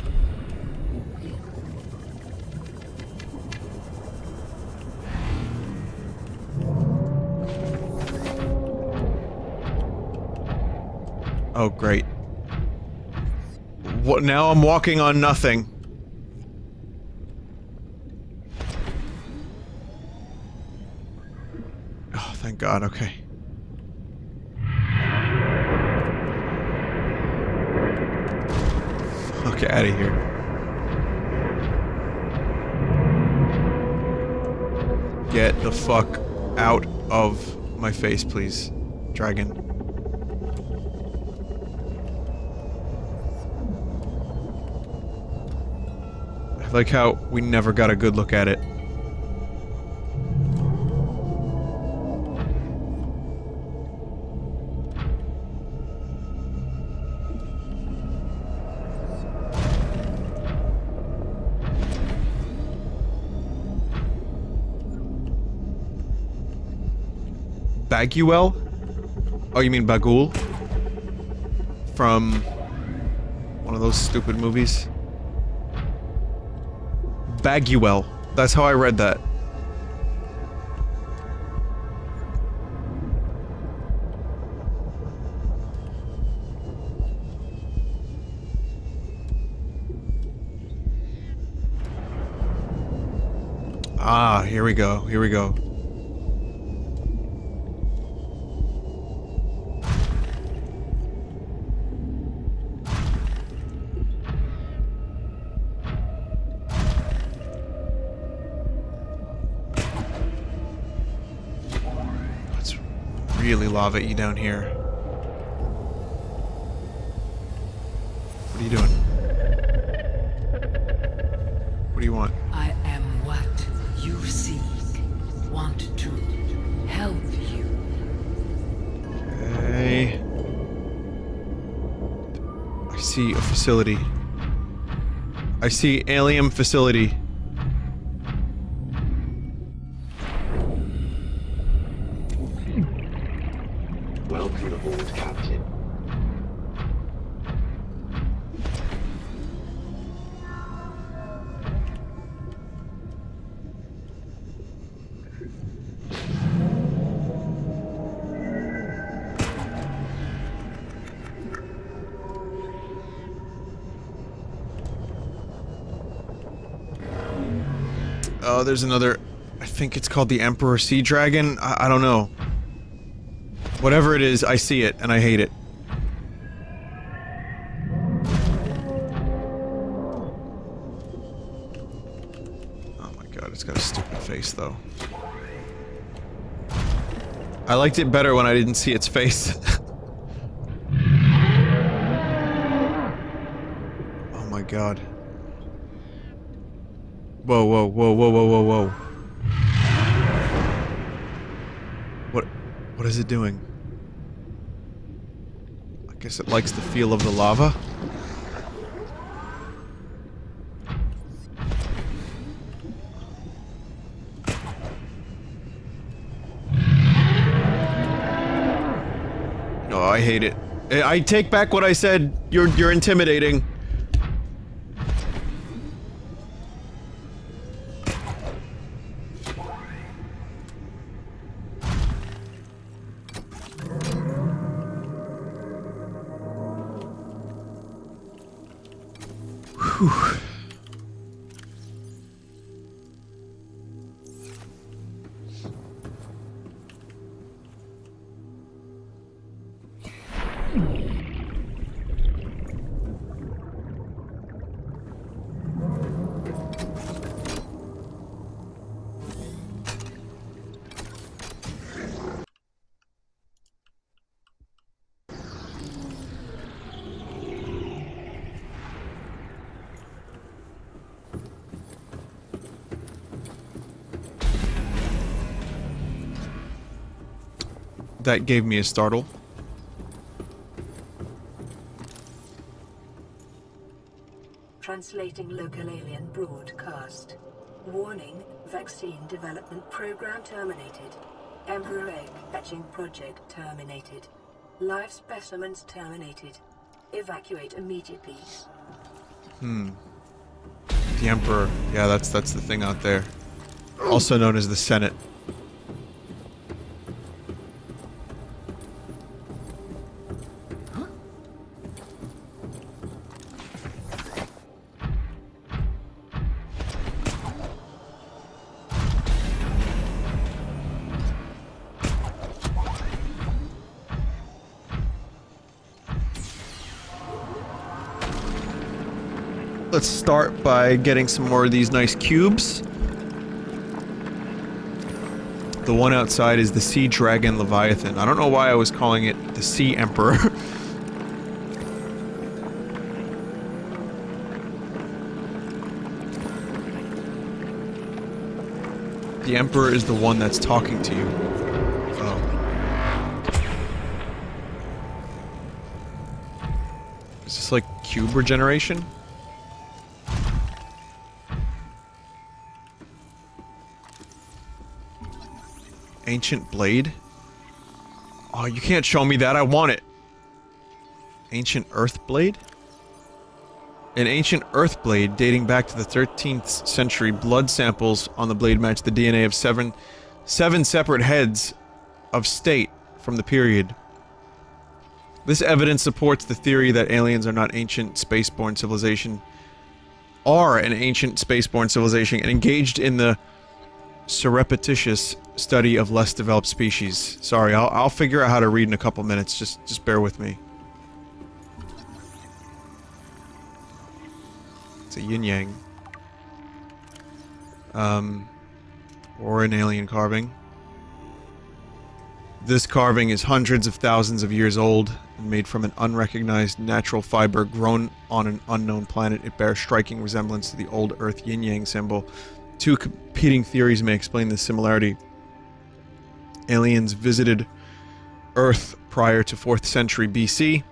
Oh, great. What, now I'm walking on nothing. Thank God, okay. Fuck out of here. Get the fuck out of my face, please, dragon. I like how we never got a good look at it. Baguel? Oh, you mean Bagul? From one of those stupid movies? Baguel. That's how I read that. Ah, here we go. Here we go. Really lava you down here. What are you doing? What do you want? I am what you seek. Want to help you. Okay. I see a facility. I see alien facility. Welcome aboard, Captain. Oh, there's another... I think it's called the Emperor Sea Dragon? I don't know. Whatever it is, I see it, and I hate it. Oh my god, it's got a stupid face, though. I liked it better when I didn't see its face. Oh my god. Whoa, whoa, whoa, whoa, whoa, whoa, whoa. What is it doing? I guess it likes the feel of the lava. No, I hate it. I take back what I said. You're intimidating. Whew. That gave me a startle. Translating local alien broadcast. Warning, vaccine development program terminated. Emperor egg hatching project terminated. Live specimens terminated. Evacuate immediately. The Emperor. Yeah, that's the thing out there. Also known as the Senate. Let's start by getting some more of these nice cubes. The one outside is the Sea Dragon Leviathan. I don't know why I was calling it the Sea Emperor. The Emperor is the one that's talking to you. Oh. Is this like cube regeneration? Ancient blade? Oh, you can't show me that. I want it. Ancient earth blade? An ancient earth blade dating back to the 13th century. Blood samples on the blade match the DNA of seven separate heads of state from the period. This evidence supports the theory that aliens are not ancient spaceborne civilization, are an ancient spaceborne civilization and engaged in the surreptitious study of less developed species. Sorry, I'll figure out how to read in a couple minutes. Just bear with me. It's a yin-yang. Or an alien carving. This carving is hundreds of thousands of years old and made from an unrecognized natural fiber grown on an unknown planet. It bears striking resemblance to the old Earth yin-yang symbol. Two competing theories may explain this similarity. Aliens visited Earth prior to 4th century BC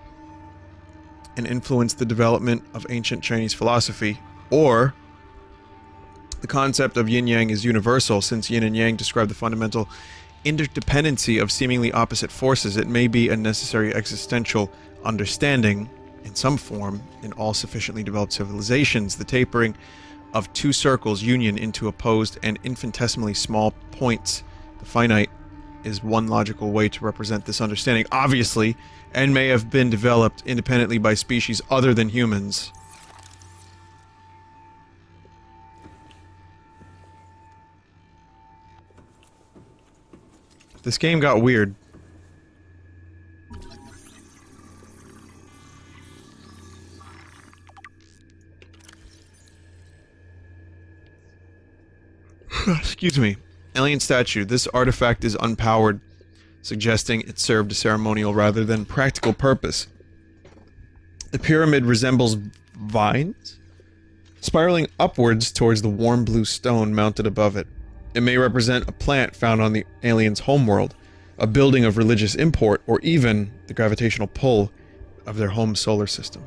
and influenced the development of ancient Chinese philosophy, or the concept of yin-yang is universal. Since yin and yang describe the fundamental interdependency of seemingly opposite forces, it may be a necessary existential understanding in some form in all sufficiently developed civilizations. The tapering of two circles union into opposed and infinitesimally small points, the finite, is one logical way to represent this understanding, obviously, and may have been developed independently by species other than humans. This game got weird. Excuse me. Alien statue. This artifact is unpowered. suggesting it served a ceremonial rather than practical purpose. The pyramid resembles vines, spiraling upwards towards the warm blue stone mounted above it. It may represent a plant found on the aliens' homeworld, a building of religious import, or even the gravitational pull of their home solar system.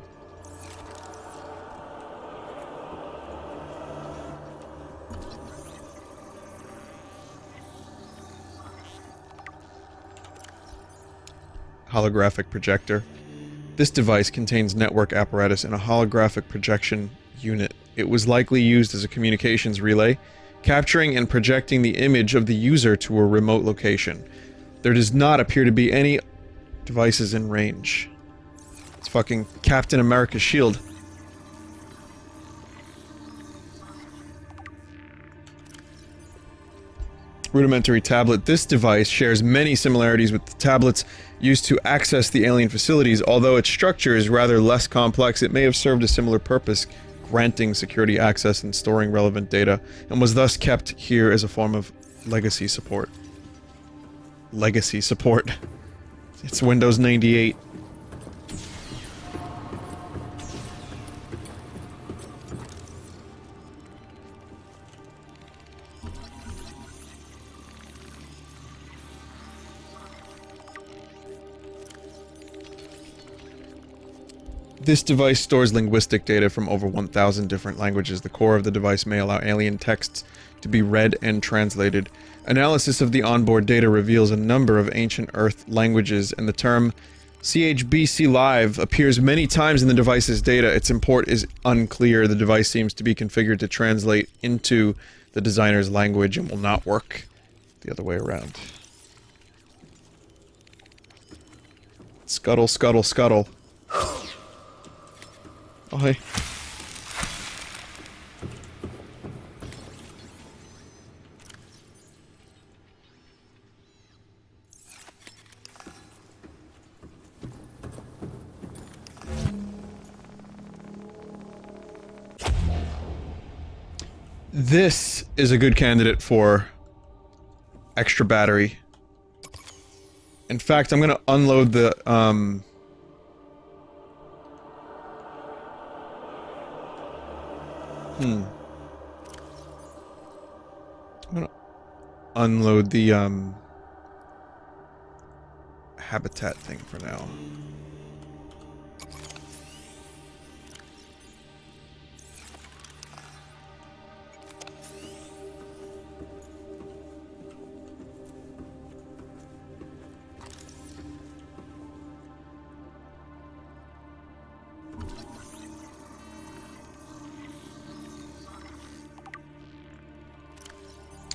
Holographic Projector. This device contains network apparatus and a holographic projection unit. It was likely used as a communications relay, capturing and projecting the image of the user to a remote location. There does not appear to be any devices in range. It's fucking Captain America's shield. Rudimentary tablet. This device shares many similarities with the tablets used to access the alien facilities. Although its structure is rather less complex, it may have served a similar purpose, granting security access and storing relevant data, and was thus kept here as a form of legacy support. Legacy support. It's Windows 98. This device stores linguistic data from over 1,000 different languages. The core of the device may allow alien texts to be read and translated. Analysis of the onboard data reveals a number of ancient Earth languages, and the term CHBC Live appears many times in the device's data. Its import is unclear. The device seems to be configured to translate into the designer's language and will not work the other way around. Scuttle, scuttle, scuttle. Oh, hey. This is a good candidate for extra battery. In fact, I'm gonna unload the, I'm gonna unload the, habitat thing for now.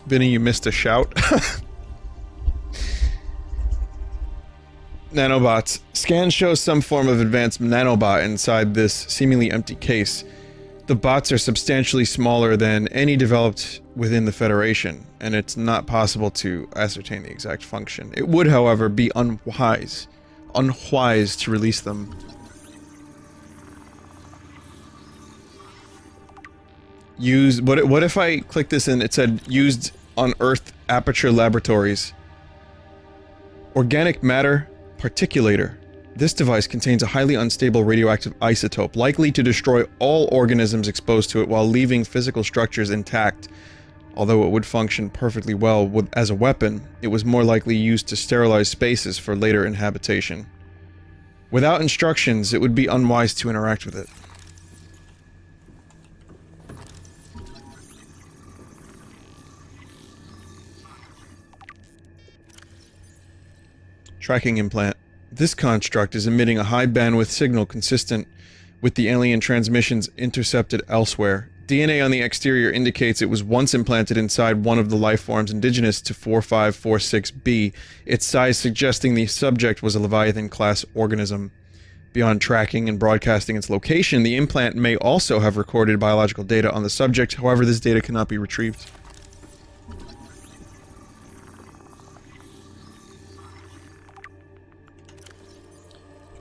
Vinny, you missed a shout. Nanobots. Scan shows some form of advanced nanobot inside this seemingly empty case. The bots are substantially smaller than any developed within the Federation, and it's not possible to ascertain the exact function. It would, however, be unwise to release them. What if I click this and it said used on Earth Aperture Laboratories? Organic matter particulator. This device contains a highly unstable radioactive isotope, likely to destroy all organisms exposed to it while leaving physical structures intact. Although it would function perfectly well as a weapon, it was more likely used to sterilize spaces for later inhabitation. Without instructions, it would be unwise to interact with it. Tracking implant. This construct is emitting a high bandwidth signal consistent with the alien transmissions intercepted elsewhere. DNA on the exterior indicates it was once implanted inside one of the life forms indigenous to 4546b, its size suggesting the subject was a Leviathan-class organism. Beyond tracking and broadcasting its location, the implant may also have recorded biological data on the subject, however this data cannot be retrieved.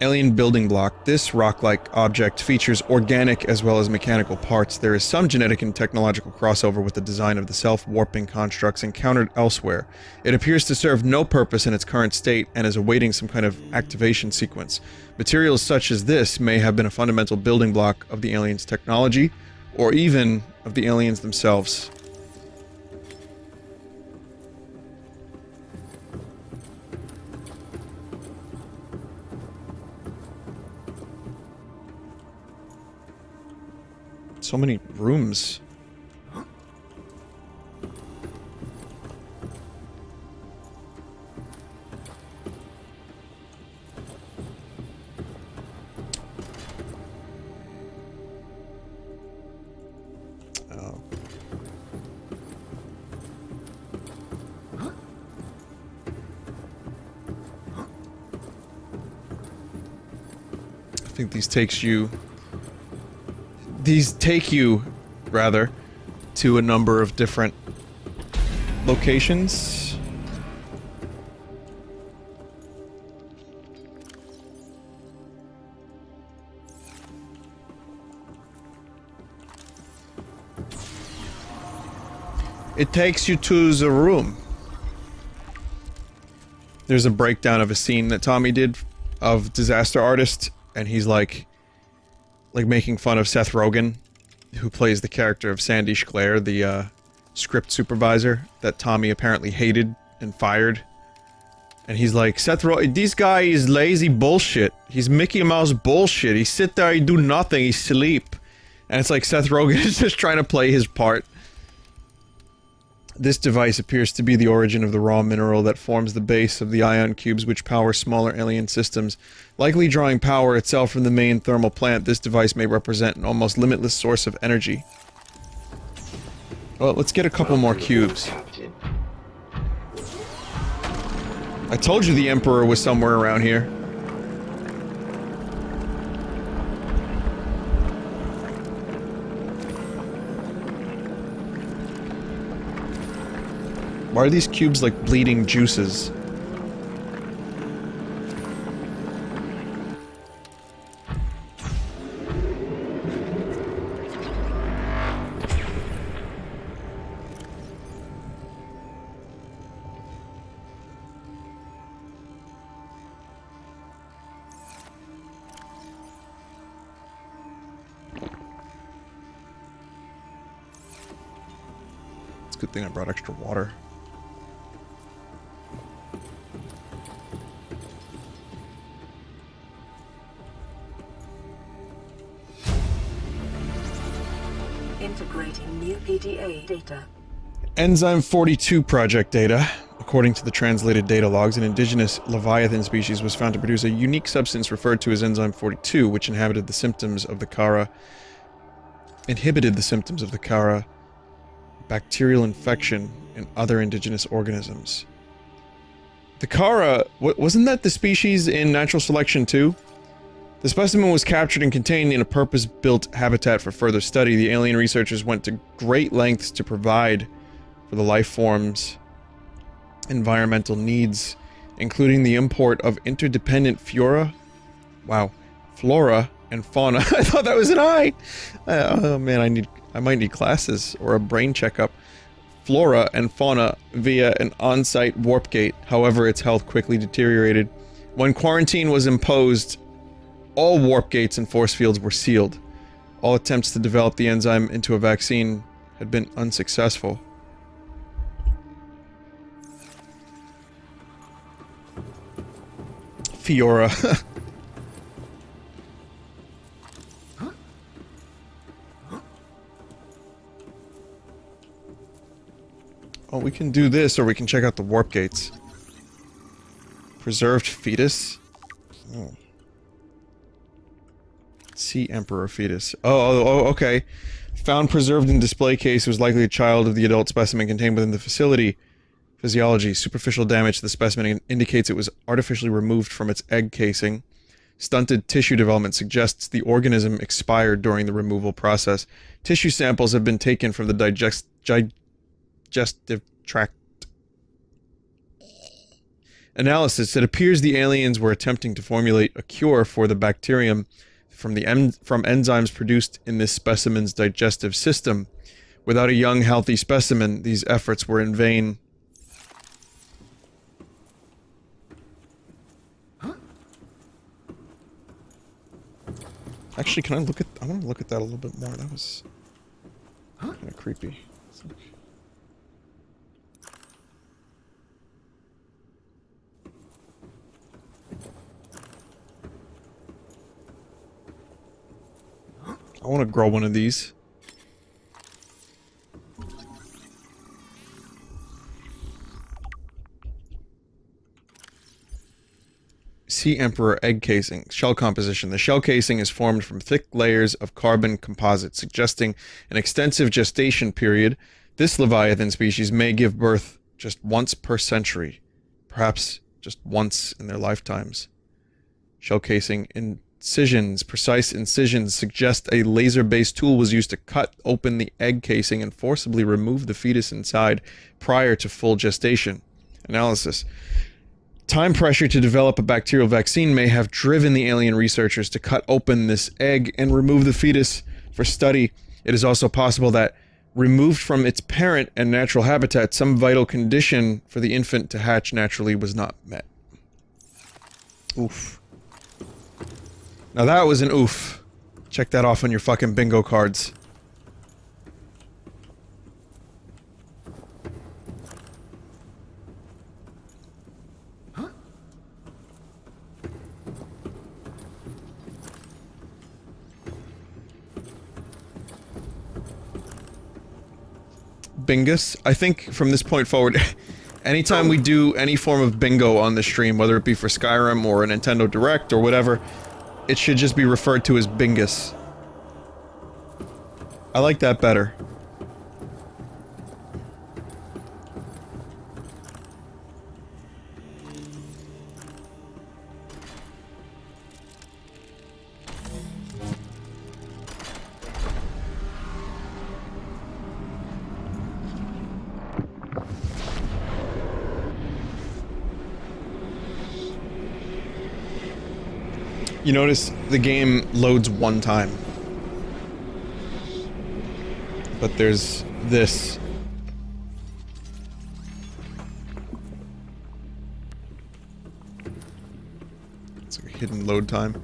Alien building block. This rock-like object features organic as well as mechanical parts. There is some genetic and technological crossover with the design of the self-warping constructs encountered elsewhere. It appears to serve no purpose in its current state and is awaiting some kind of activation sequence. Materials such as this may have been a fundamental building block of the aliens' technology, or even of the aliens themselves. So many rooms. Oh. I think these take you, rather, to a number of different locations. It takes you to the room. There's a breakdown of a scene that Tommy did of Disaster Artist, and he's like making fun of Seth Rogen, who plays the character of Sandy Schklair, the script supervisor that Tommy apparently hated and fired. And he's like, Seth Rogen, this guy is lazy bullshit. He's Mickey Mouse bullshit. He sit there, he do nothing, he sleep. And it's like Seth Rogen is just trying to play his part. This device appears to be the origin of the raw mineral that forms the base of the ion cubes which power smaller alien systems. Likely drawing power itself from the main thermal plant, this device may represent an almost limitless source of energy. Well, let's get a couple more cubes. I told you the Emperor was somewhere around here. Why are these cubes like bleeding juices? It's a good thing I brought extra water. Integrating new PDA data. Enzyme 42 project data. According to the translated data logs, an indigenous Leviathan species was found to produce a unique substance referred to as Enzyme 42, which inhibited the symptoms of the Kara, bacterial infection, and other indigenous organisms. The Kara, wasn't that the species in Natural Selection 2? The specimen was captured and contained in a purpose-built habitat for further study. The alien researchers went to great lengths to provide for the life form's environmental needs, including the import of interdependent flora and fauna. I thought that was an I! Oh man, I might need classes or a brain checkup. Flora and fauna via an on-site warp gate. However, its health quickly deteriorated. When quarantine was imposed, all warp gates and force fields were sealed. All attempts to develop the enzyme into a vaccine had been unsuccessful. Fiora. Oh, we can do this, or we can check out the warp gates. Preserved fetus? Oh. Sea Emperor fetus. Oh, okay. Found preserved in display case was likely a child of the adult specimen contained within the facility. Physiology. Superficial damage to the specimen indicates it was artificially removed from its egg casing. Stunted tissue development suggests the organism expired during the removal process. Tissue samples have been taken from the digestive tract Analysis. It appears the aliens were attempting to formulate a cure for the bacterium from enzymes produced in this specimen's digestive system. Without a young, healthy specimen, these efforts were in vain. Actually, can I look at... I want to look at that a little bit more. That was kind of creepy. I want to grow one of these. Sea Emperor egg casing. Shell composition. The shell casing is formed from thick layers of carbon composite, suggesting an extensive gestation period. This Leviathan species may give birth just once per century, perhaps just once in their lifetimes. Shell casing incisions. Precise incisions suggest a laser-based tool was used to cut open the egg casing and forcibly remove the fetus inside prior to full gestation. Analysis. Time pressure to develop a bacterial vaccine may have driven the alien researchers to cut open this egg and remove the fetus for study. It is also possible that, removed from its parent and natural habitat, some vital condition for the infant to hatch naturally was not met. Oof. Now that was an oof. Check that off on your fucking bingo cards. Bingus. I think from this point forward, anytime we do any form of bingo on the stream, whether it be for Skyrim or a Nintendo Direct or whatever, it should just be referred to as Bingus. I like that better. You notice the game loads one time. But there's this. It's like a hidden load time.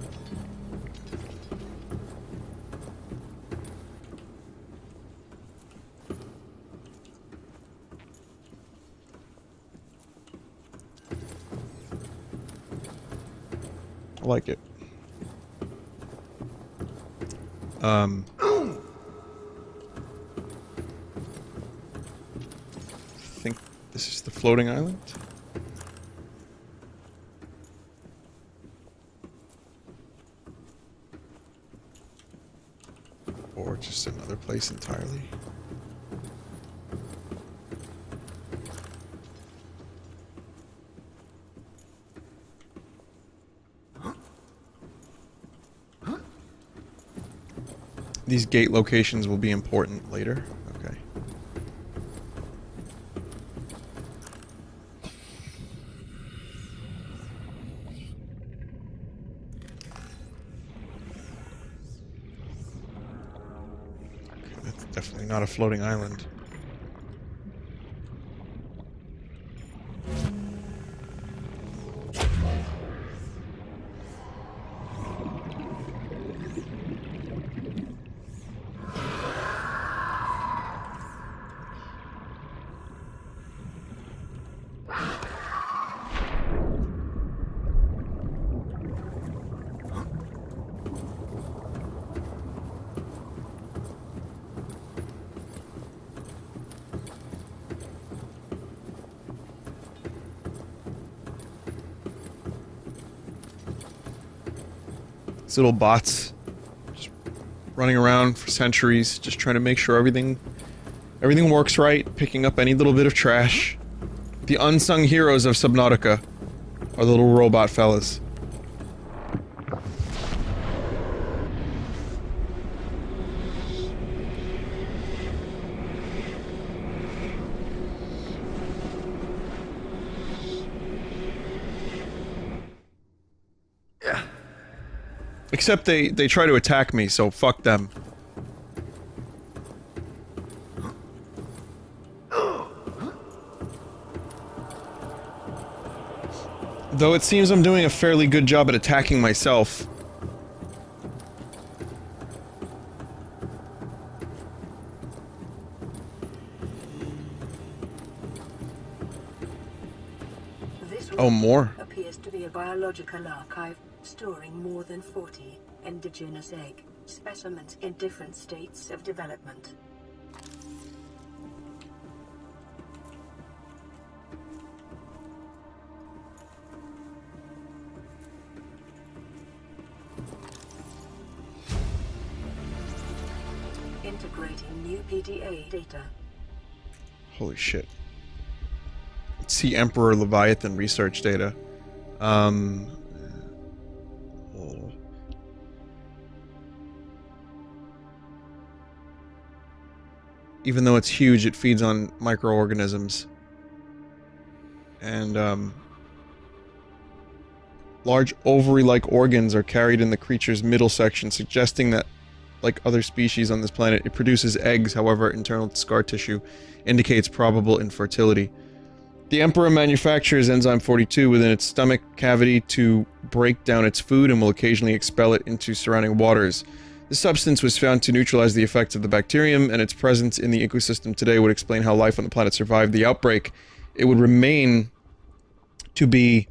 I like it. I think this is the floating island. Or just another place entirely. These gate locations will be important later. Okay. Okay, that's definitely not a floating island. These little bots just running around for centuries, just trying to make sure everything works right, picking up any little bit of trash. The unsung heroes of Subnautica are the little robot fellas. Except they try to attack me, so fuck them. Though it seems I'm doing a fairly good job at attacking myself. Oh, more? Appears to be a biological archive storing more than 40 indigenous egg specimens in different states of development. Integrating new PDA data. Holy shit. Let's see Emperor Leviathan research data. Oh. Even though it's huge, it feeds on microorganisms. And, large ovary-like organs are carried in the creature's middle section, suggesting that, like other species on this planet, it produces eggs. However, internal scar tissue indicates probable infertility. The Emperor manufactures enzyme 42 within its stomach cavity to break down its food and will occasionally expel it into surrounding waters. This substance was found to neutralize the effects of the bacterium, and its presence in the ecosystem today would explain how life on the planet survived the outbreak. It would remain to be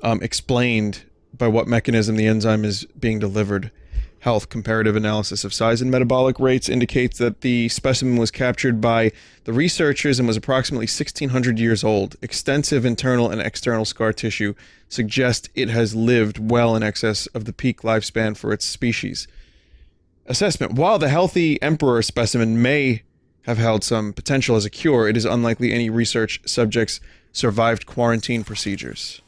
explained by what mechanism the enzyme is being delivered. Health comparative analysis of size and metabolic rates indicates that the specimen was captured by the researchers and was approximately 1600 years old. Extensive internal and external scar tissue suggests it has lived well in excess of the peak lifespan for its species. Assessment. While the healthy Emperor specimen may have held some potential as a cure, it is unlikely any research subjects survived quarantine procedures.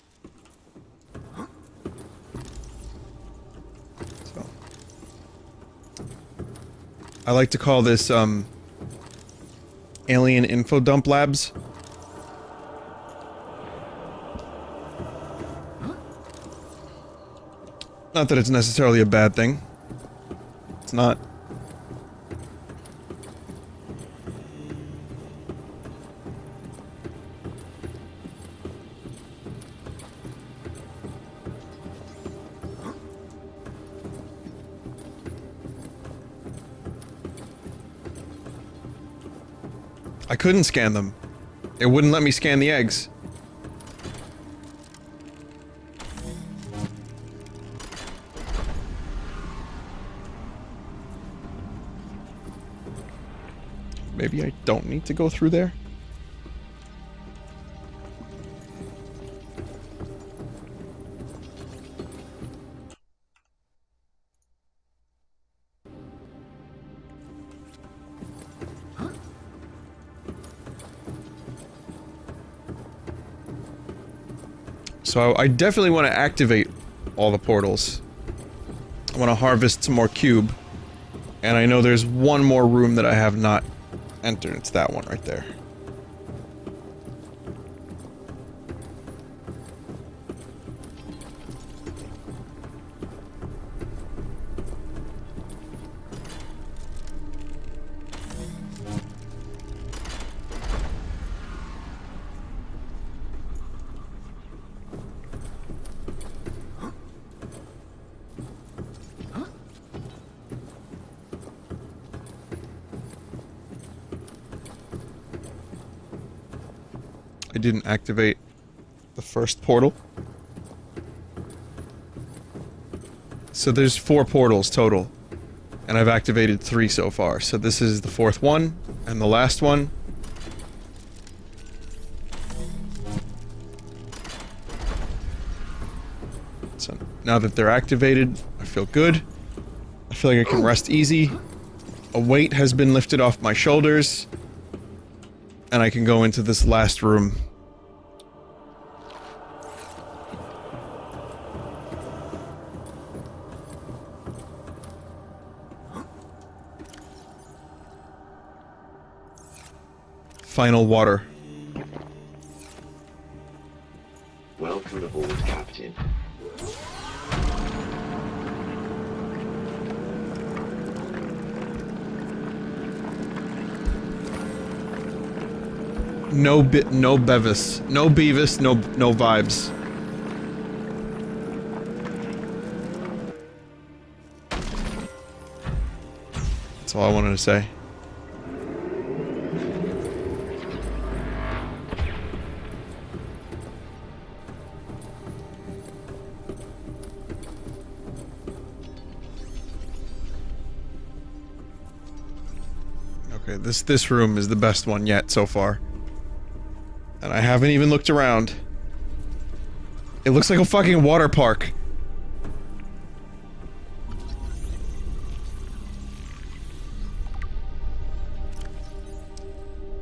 I like to call this, alien info dump labs. Not that it's necessarily a bad thing. It's not. I couldn't scan them. It wouldn't let me scan the eggs. Maybe I don't need to go through there? So I definitely want to activate all the portals. I want to harvest some more cube. And I know there's one more room that I have not entered. It's that one right there. I didn't activate the first portal. So there's 4 portals total. And I've activated 3 so far. So this is the 4th one, and the last one. So now that they're activated, I feel good. I feel like I can rest easy. A weight has been lifted off my shoulders. And I can go into this last room. Final water. Welcome aboard, Captain. No Bevis. No Beavis, no vibes. That's all I wanted to say. Okay, this room is the best one yet so far. And I haven't even looked around. It looks like a fucking water park.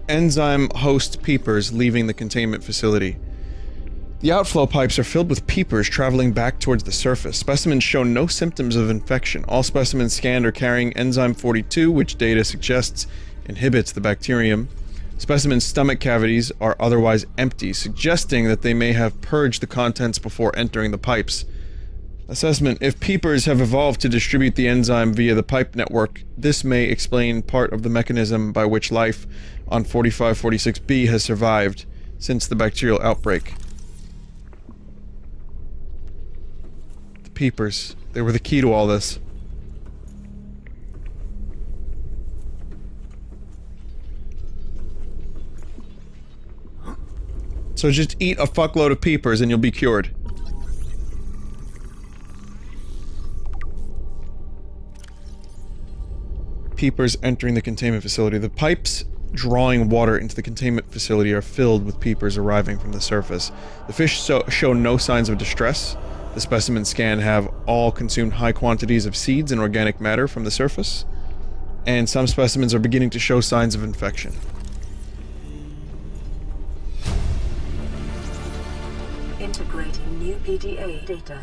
Enzyme host peepers leaving the containment facility. The outflow pipes are filled with peepers traveling back towards the surface. Specimens show no symptoms of infection. All specimens scanned are carrying enzyme 42, which data suggests inhibits the bacterium. Specimens' stomach cavities are otherwise empty, suggesting that they may have purged the contents before entering the pipes. Assessment: if peepers have evolved to distribute the enzyme via the pipe network, this may explain part of the mechanism by which life on 4546b has survived since the bacterial outbreak. The peepers. They were the key to all this. So just eat a fuckload of peepers and you'll be cured. Peepers entering the containment facility. The pipes drawing water into the containment facility are filled with peepers arriving from the surface. The fish show no signs of distress. The specimen scan have all consumed high quantities of seeds and organic matter from the surface. And some specimens are beginning to show signs of infection. Integrating new PDA data.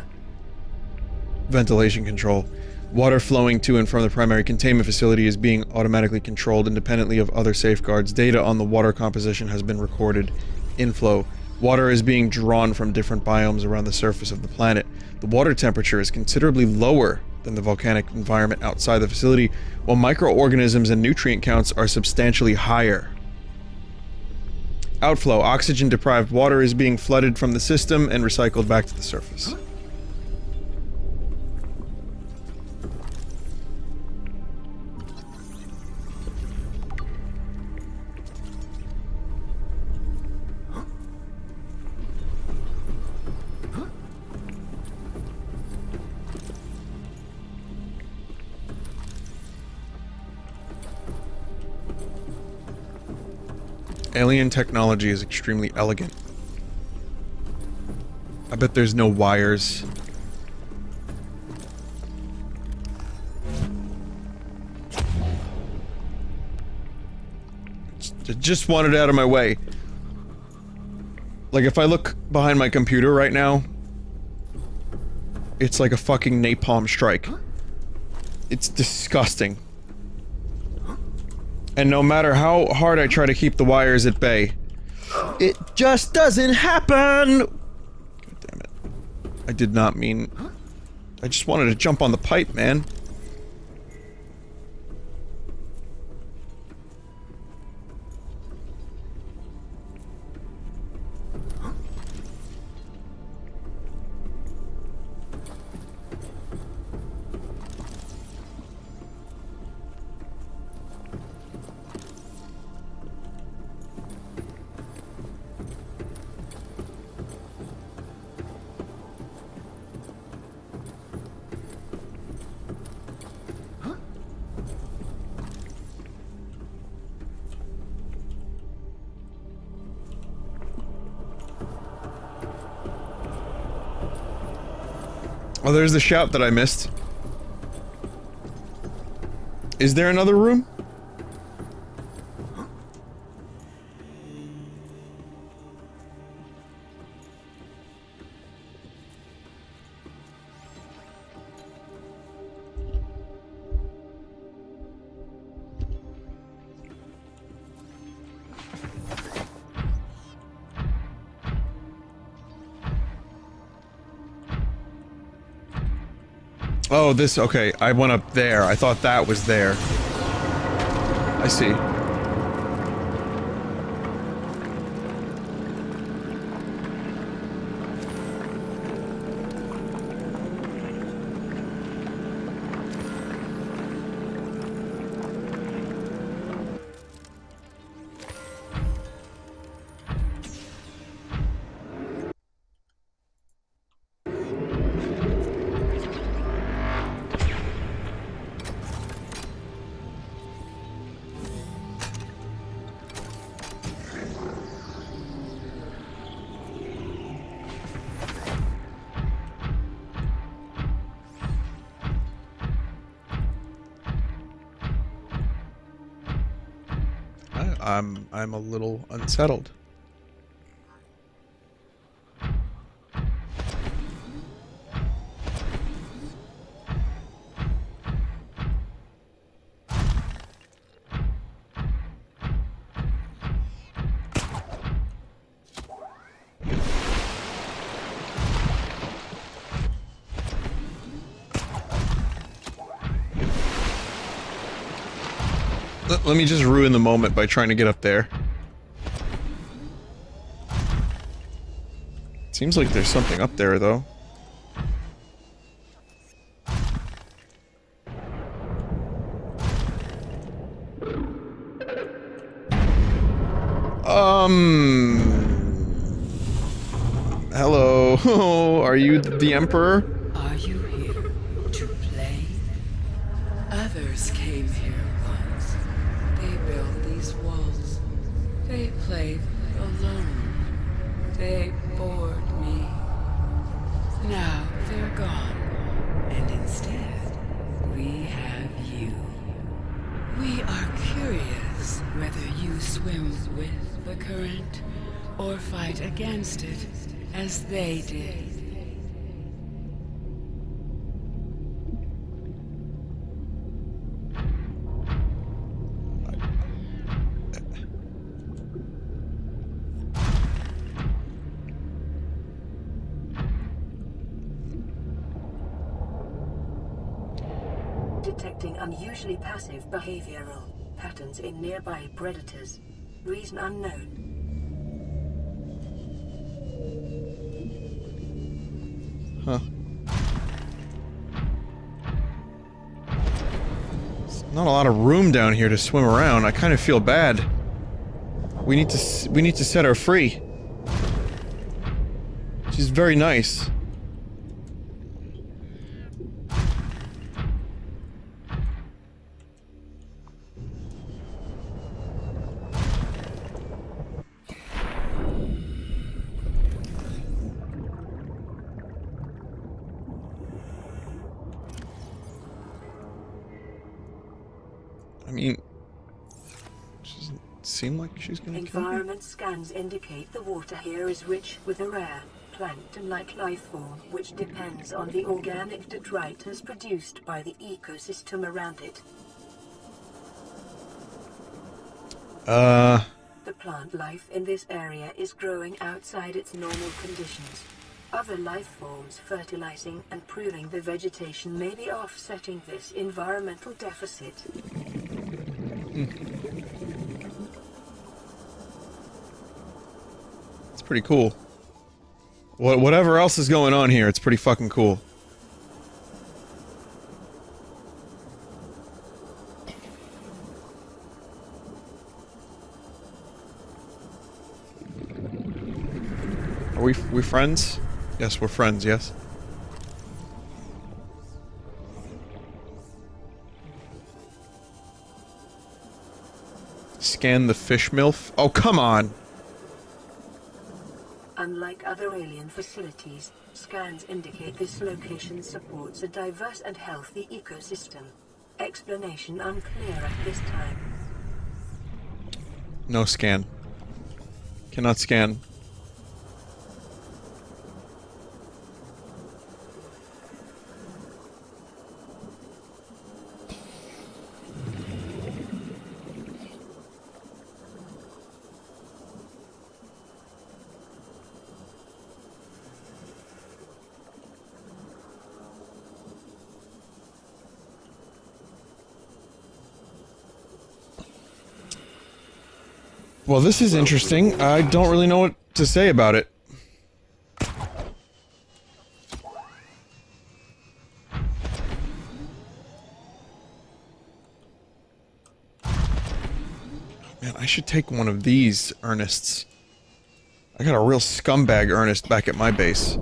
Ventilation control. Water flowing to and from the primary containment facility is being automatically controlled independently of other safeguards. Data on the water composition has been recorded. Inflow. Water is being drawn from different biomes around the surface of the planet. The water temperature is considerably lower than the volcanic environment outside the facility, while microorganisms and nutrient counts are substantially higher. Outflow. Oxygen-deprived water is being flooded from the system and recycled back to the surface. Alien technology is extremely elegant. I bet there's no wires. Just want it out of my way. Like, if I look behind my computer right now, it's like a fucking napalm strike. It's disgusting. And no matter how hard I try to keep the wires at bay, it just doesn't happen! God damn it. I did not mean... I just wanted to jump on the pipe, man. Oh, there's the shout that I missed. Is there another room? Oh, this, okay, I went up there. I thought that was there. I see. I'm a little unsettled. Let me just ruin the moment by trying to get up there. Seems like there's something up there, though. Hello. Are you the Emperor? Are you here to play? Others came here once. They built these walls. They played alone. They bored me. Now they're gone. And instead, we have you. We are curious whether you swim with the current or fight against it as they did. Detecting unusually passive behavioral patterns in nearby predators. Reason unknown. Huh. There's not a lot of room down here to swim around. I kind of feel bad. We need to set her free. She's very nice. I mean, she doesn't seem like she's gonna kill me. Environment scans indicate the water here is rich with a rare, plankton-like life form which depends on the organic detritus produced by the ecosystem around it. The plant life in this area is growing outside its normal conditions. Other life forms fertilizing and pruning the vegetation may be offsetting this environmental deficit. It's pretty cool. Whatever else is going on here, it's pretty fucking cool. Are we friends? Yes, we're friends, yes. Scan the fish MILF? Oh, come on! Unlike other alien facilities, scans indicate this location supports a diverse and healthy ecosystem. Explanation unclear at this time. No scan. Cannot scan. Well, this is interesting. I don't really know what to say about it. Man, I should take one of these Ernests. I got a real scumbag Ernest back at my base.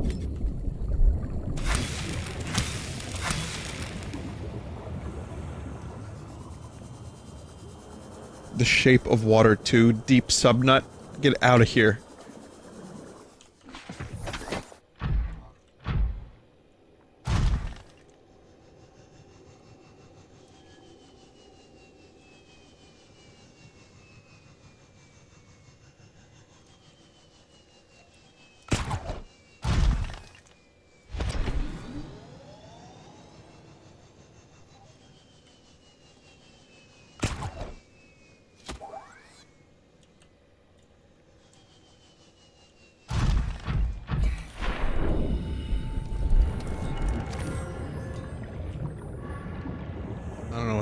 The Shape of Water 2, Deep Subnut. Get out of here.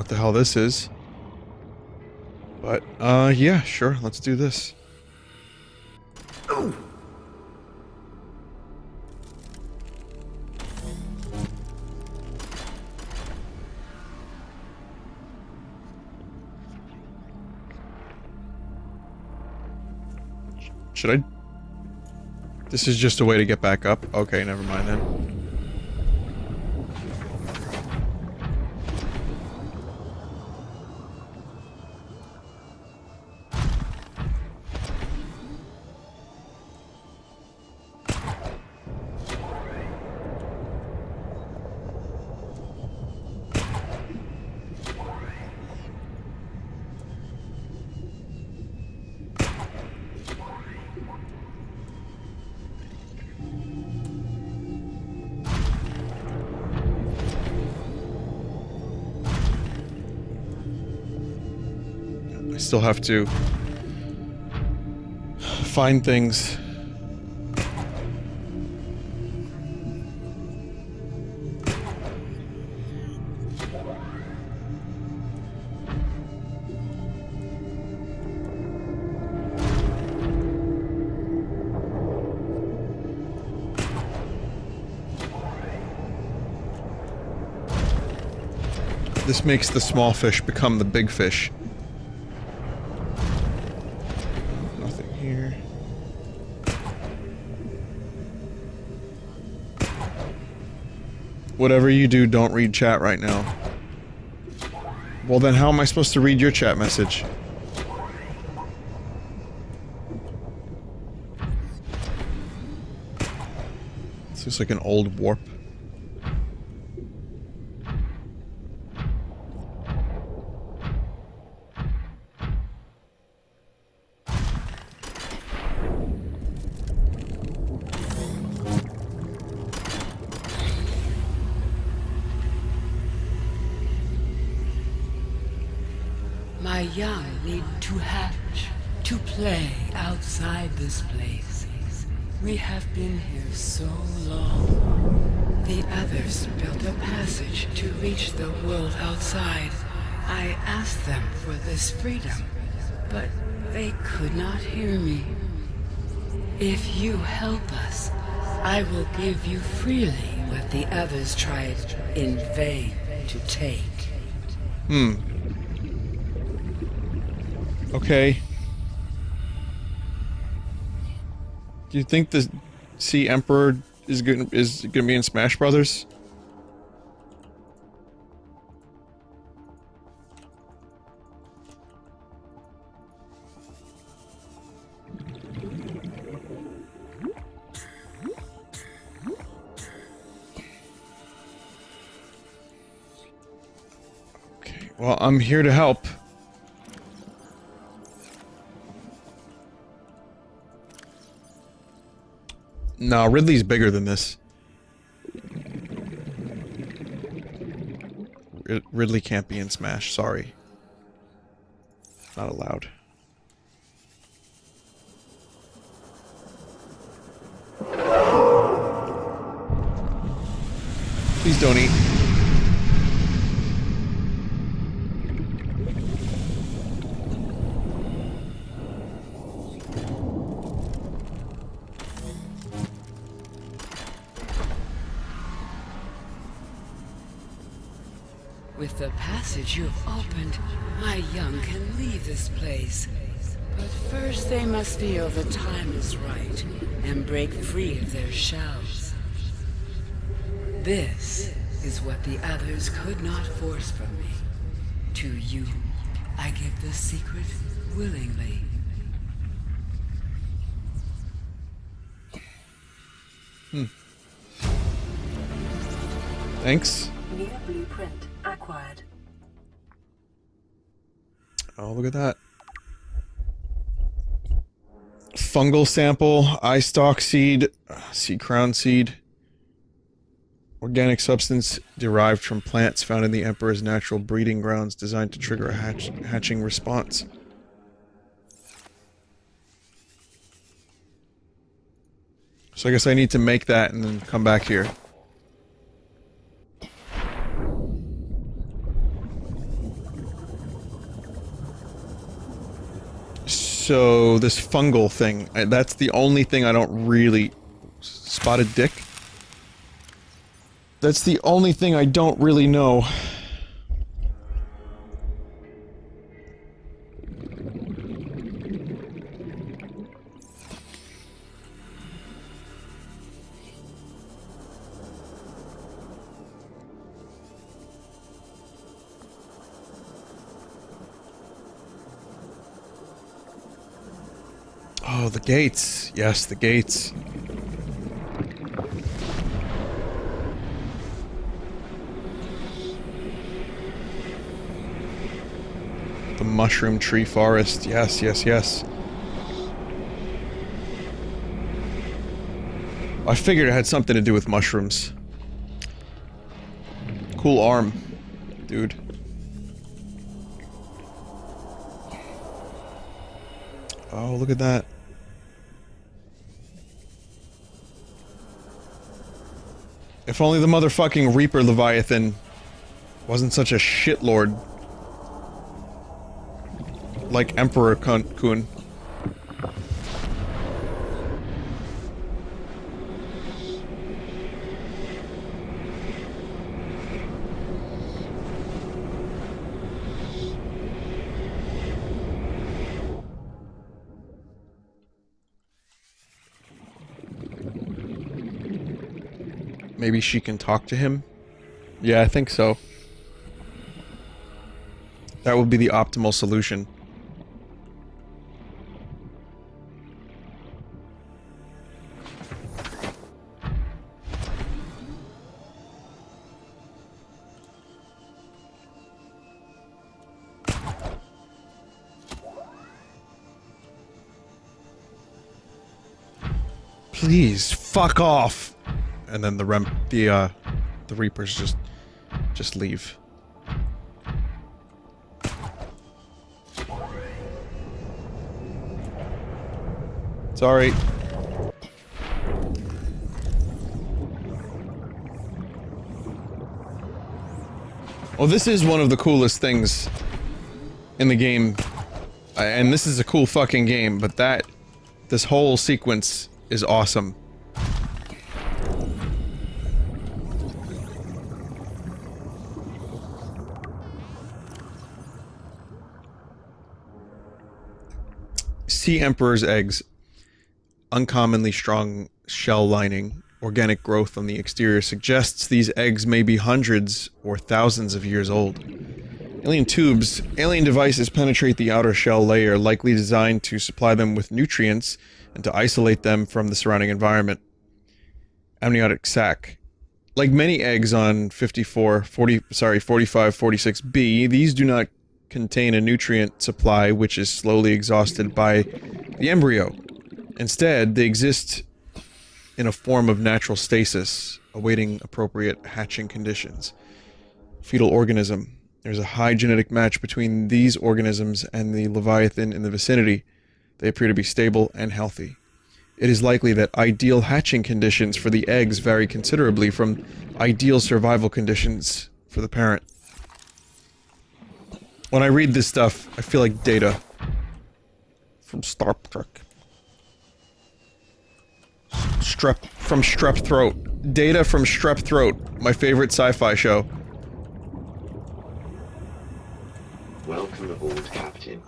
what the hell this is. But, yeah, sure, let's do this. Should I? This is just a way to get back up? Okay, never mind then. I still have to find things. This makes the small fish become the big fish. Nothing here. Whatever you do, don't read chat right now. Well then how am I supposed to read your chat message? This looks like an old warp. My young need to hatch, to play outside this place. We have been here so long. The others built a passage to reach the world outside. I asked them for this freedom, but they could not hear me. If you help us, I will give you freely what the others tried in vain to take. Okay. Do you think the Sea Emperor is gonna be in Smash Brothers? Okay, well, I'm here to help. No, Ridley's bigger than this. Ridley can't be in Smash, sorry. Not allowed. Please don't eat. With the passage you have opened, my young can leave this place. But first they must feel the time is right and break free of their shells. This is what the others could not force from me. To you, I give the secret willingly. Thanks. New blueprint acquired. Oh, look at that. Fungal sample, eye stalk seed, sea crown seed. Organic substance derived from plants found in the Emperor's natural breeding grounds designed to trigger a hatching response. So I guess I need to make that and then come back here. So, this fungal thing, that's the only thing I don't really... Spotted dick? That's the only thing I don't really know. Oh, the gates. Yes, the gates. The mushroom tree forest. Yes, yes, yes. I figured it had something to do with mushrooms. Cool arm, dude. Oh, look at that. If only the motherfucking Reaper Leviathan wasn't such a shitlord. Like Emperor Kun. Maybe she can talk to him? Yeah, I think so. That would be the optimal solution. Please, fuck off! And then the Reapers just leave. Sorry. Well, this is one of the coolest things in the game. And this is a cool fucking game, but this whole sequence is awesome. Sea Emperor's eggs. Uncommonly strong shell lining. Organic growth on the exterior suggests these eggs may be hundreds or thousands of years old. Alien tubes. Alien devices penetrate the outer shell layer, likely designed to supply them with nutrients and to isolate them from the surrounding environment. Amniotic sac. Like many eggs on 4546b, these do not contain a nutrient supply which is slowly exhausted by the embryo. Instead, they exist in a form of natural stasis, awaiting appropriate hatching conditions. Fetal organism. There's a high genetic match between these organisms and the Leviathan in the vicinity. They appear to be stable and healthy. It is likely that ideal hatching conditions for the eggs vary considerably from ideal survival conditions for the parent. When I read this stuff, I feel like Data from Star Trek. From Strep Throat. Data from Strep Throat, my favorite sci-fi show. Welcome aboard, Captain.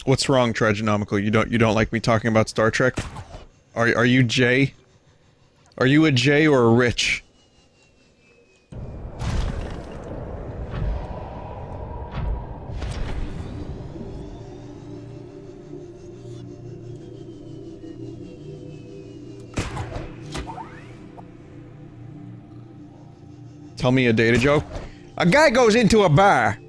What's wrong, Traginomical? You don't like me talking about Star Trek? Are you Jay? Are you a Jay or a Rich? Tell me a Data joke. A guy goes into a bar.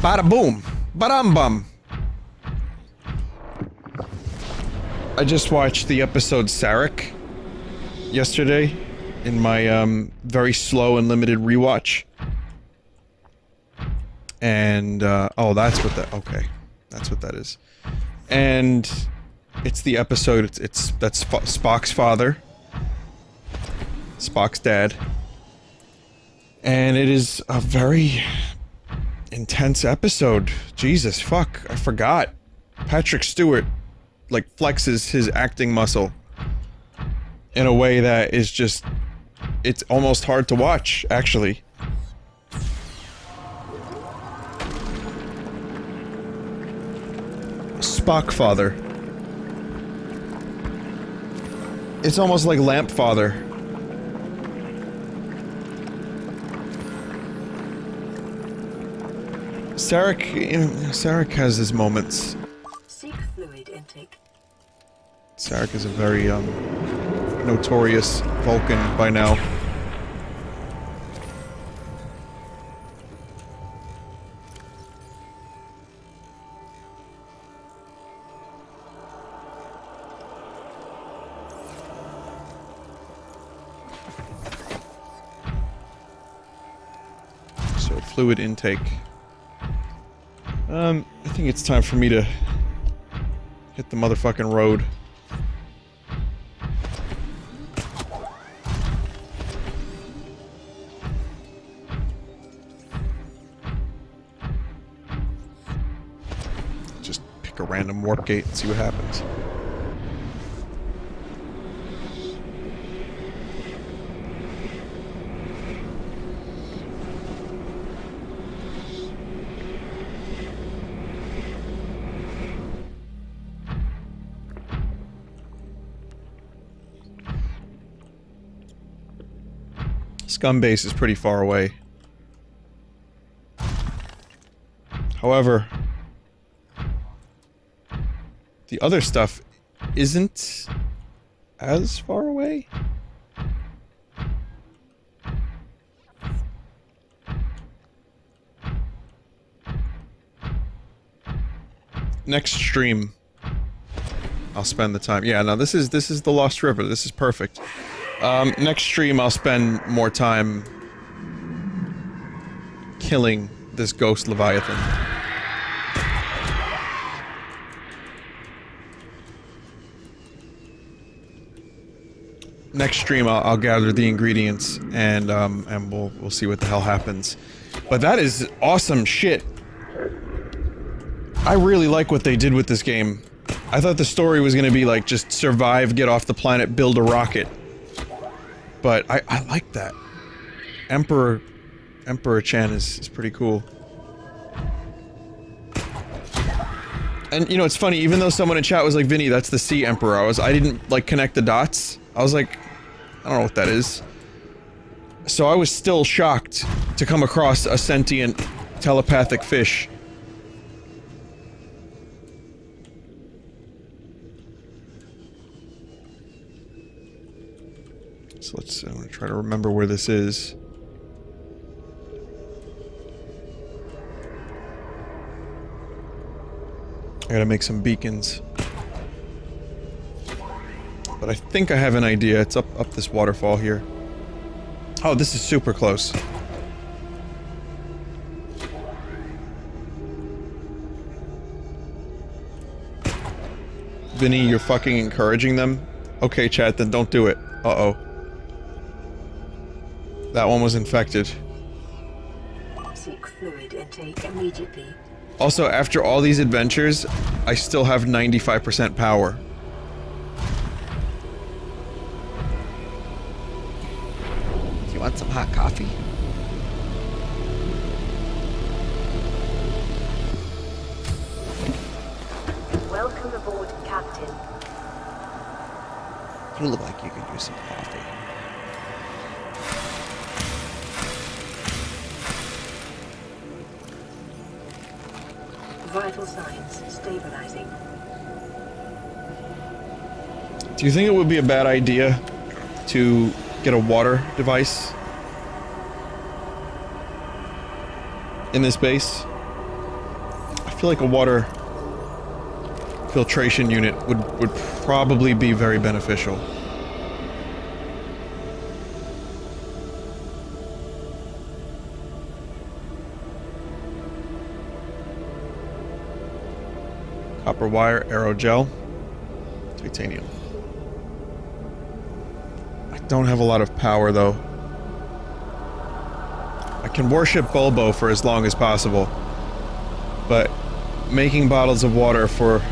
Bada boom. Badam bum. I just watched the episode Sarek yesterday in my very slow and limited rewatch. And, oh, that's what that, okay. That's what that is. And it's the episode, that's Spock's father. Spock's dad. And it is a very intense episode. Jesus, fuck, I forgot. Patrick Stewart, like, flexes his acting muscle in a way that is just... it's almost hard to watch, actually. Spock father. It's almost like Lamp father. Sarek, you know, Sarek has his moments. Seek fluid intake. Sarek is a very, notorious Vulcan by now. So, fluid intake. I think it's time for me to hit the motherfucking road. Just pick a random warp gate and see what happens. Scum base is pretty far away. However, the other stuff isn't as far away. Next stream, I'll spend the time. Yeah, no, this is the Lost River. This is perfect. Next stream, I'll spend more time killing this ghost Leviathan. Next stream, I'll gather the ingredients and we'll see what the hell happens. But that is awesome shit. I really like what they did with this game. I thought the story was gonna be like just survive, get off the planet, build a rocket. But I like that. Emperor Chan is pretty cool. And you know, it's funny, even though someone in chat was like, Vinny, that's the Sea Emperor, I didn't like connect the dots. I was like, I don't know what that is. So I was still shocked to come across a sentient telepathic fish. So I'm gonna try to remember where this is. I gotta make some beacons. But I think I have an idea. It's up this waterfall here. Oh, this is super close. Vinny, you're fucking encouraging them? Okay, chat, then don't do it. Uh-oh. That one was infected. Seek fluid intake immediately. Also, after all these adventures, I still have 95% power. Do you want some hot coffee? Welcome aboard, Captain. You look like you could use some coffee. Vital signs stabilizing. Do you think it would be a bad idea to get a water device in this base? I feel like a water filtration unit would probably be very beneficial. Copper wire, aerogel, titanium. I don't have a lot of power though. I can worship Bulbo for as long as possible, but making bottles of water for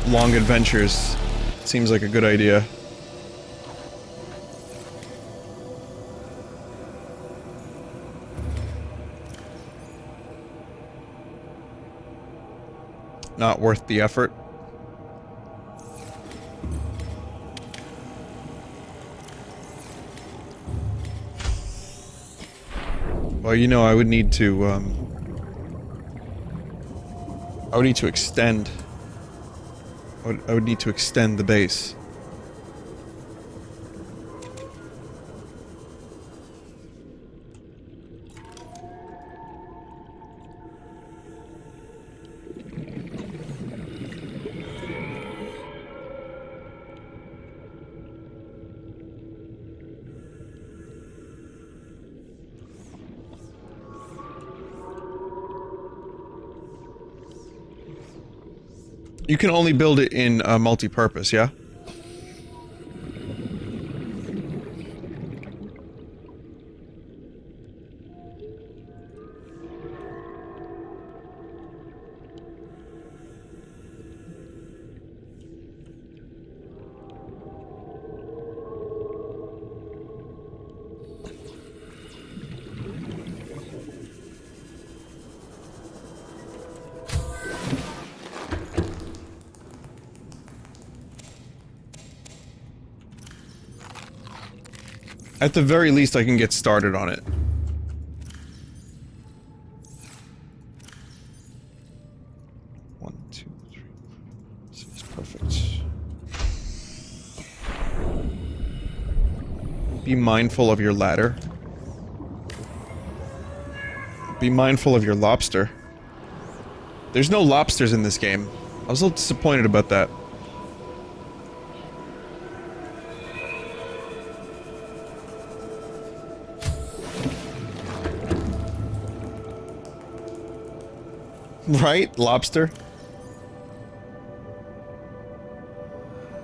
long adventures seems like a good idea. Not worth the effort. Well, you know, I would need to extend. I would need to extend the base. You can only build it in multi-purpose, yeah? At the very least, I can get started on it. One, two, three, six, perfect. Be mindful of your ladder. Be mindful of your lobster. There's no lobsters in this game. I was a little disappointed about that. Right? Lobster?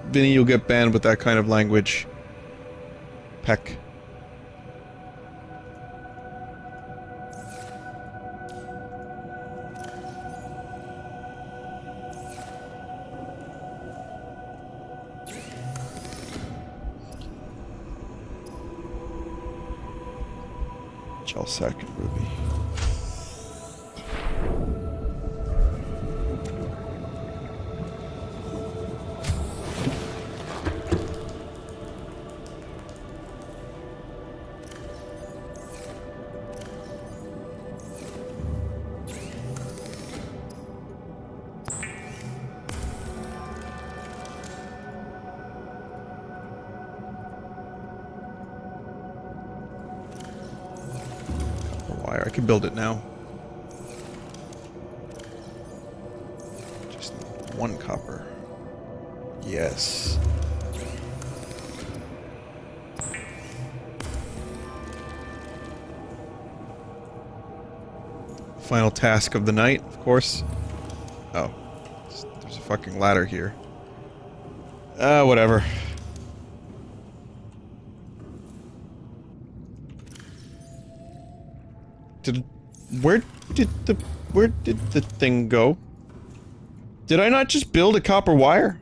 Vinny, you'll get banned with that kind of language. Peck. Chelsack and Ruby. I could build it now. Just one copper. Yes. Final task of the night, of course. Oh. There's a fucking ladder here. Whatever. Where did the thing go? Did I not just build a copper wire?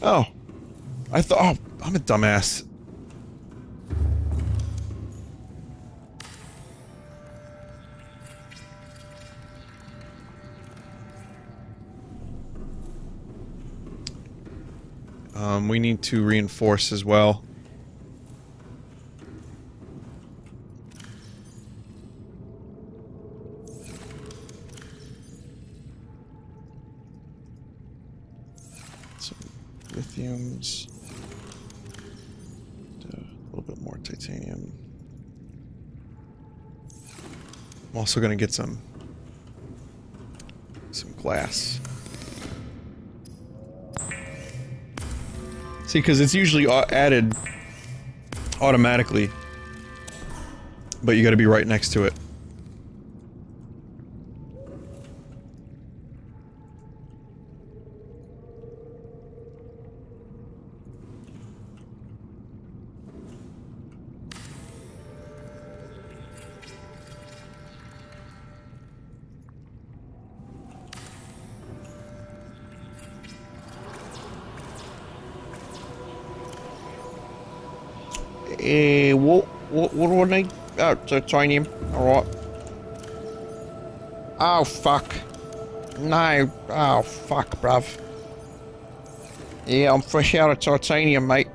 Oh. I thought- oh, I'm a dumbass. We need to reinforce as well. Some lithiums. A little bit more titanium. I'm also gonna get some glass. See, because it's usually added automatically But you gotta be right next to it. What do I need? Oh, titanium. Alright. Oh, fuck. No. Oh, fuck, bruv. Yeah, I'm fresh out of titanium, mate.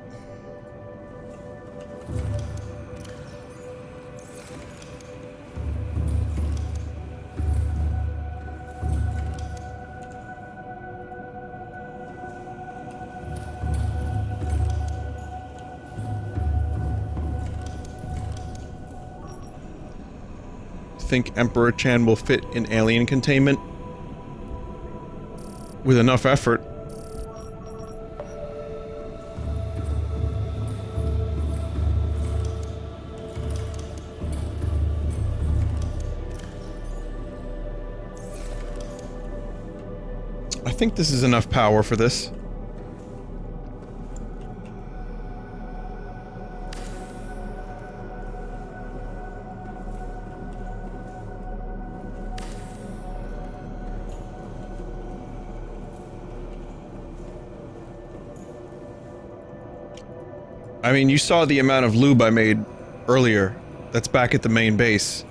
Think Emperor Chan will fit in alien containment? With enough effort. I think this is enough power for this. I mean, you saw the amount of lube I made earlier. That's back at the main base.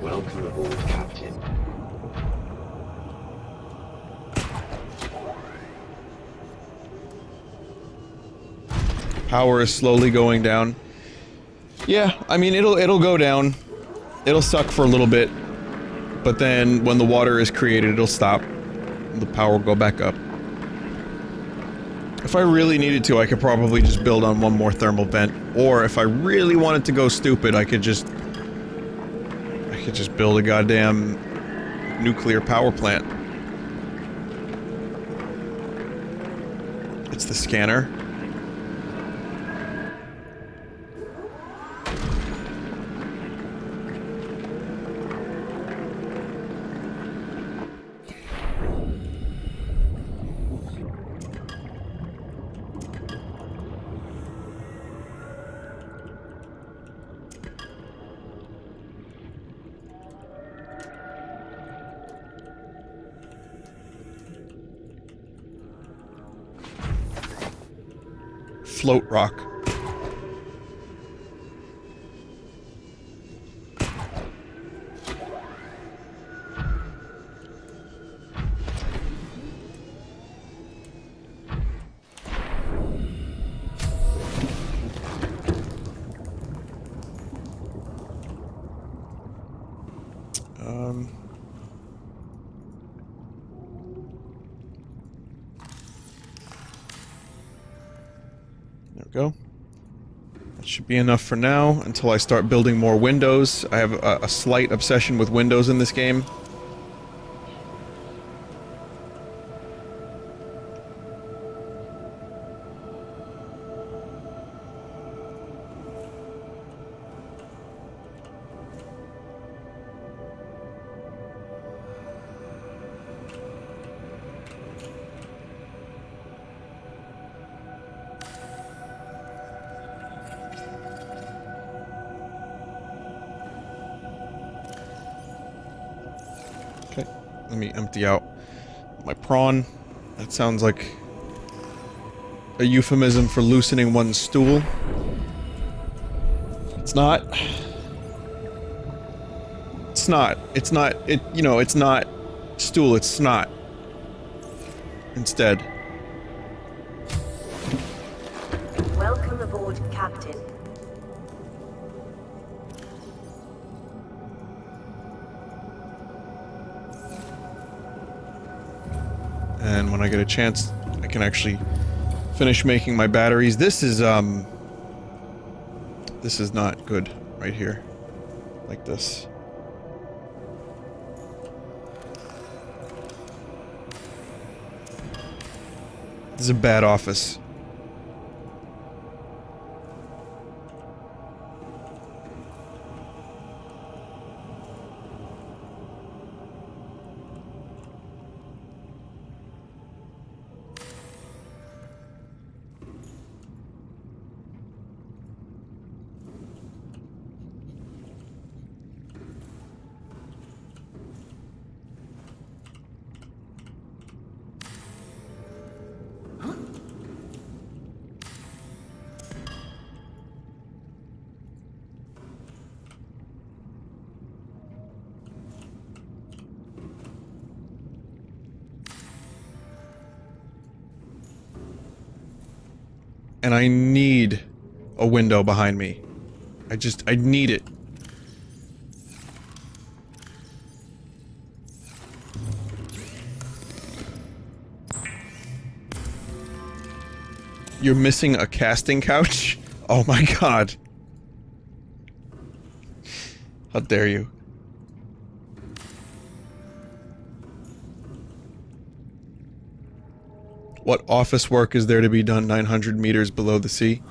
Welcome aboard, Captain. Power is slowly going down. Yeah, I mean, it'll go down. It'll suck for a little bit. But then, when the water is created, it'll stop. The power will go back up. If I really needed to, I could probably just build on one more thermal vent. Or if I really wanted to go stupid, I could just build a goddamn nuclear power plant. It's the scanner. Float rock. There we go. That should be enough for now, until I start building more windows. I have a slight obsession with windows in this game. Let me empty out my prawn. That sounds like a euphemism for loosening one's stool. It's not. It's not. It's not. You know, it's not stool, it's snot. Instead. Welcome aboard, Captain. And when I get a chance, I can actually finish making my batteries. This is not good right here. Like this. This is a bad office. And I need a window behind me. I need it. You're missing a casting couch? Oh my god. How dare you? What office work is there to be done 900 meters below the sea?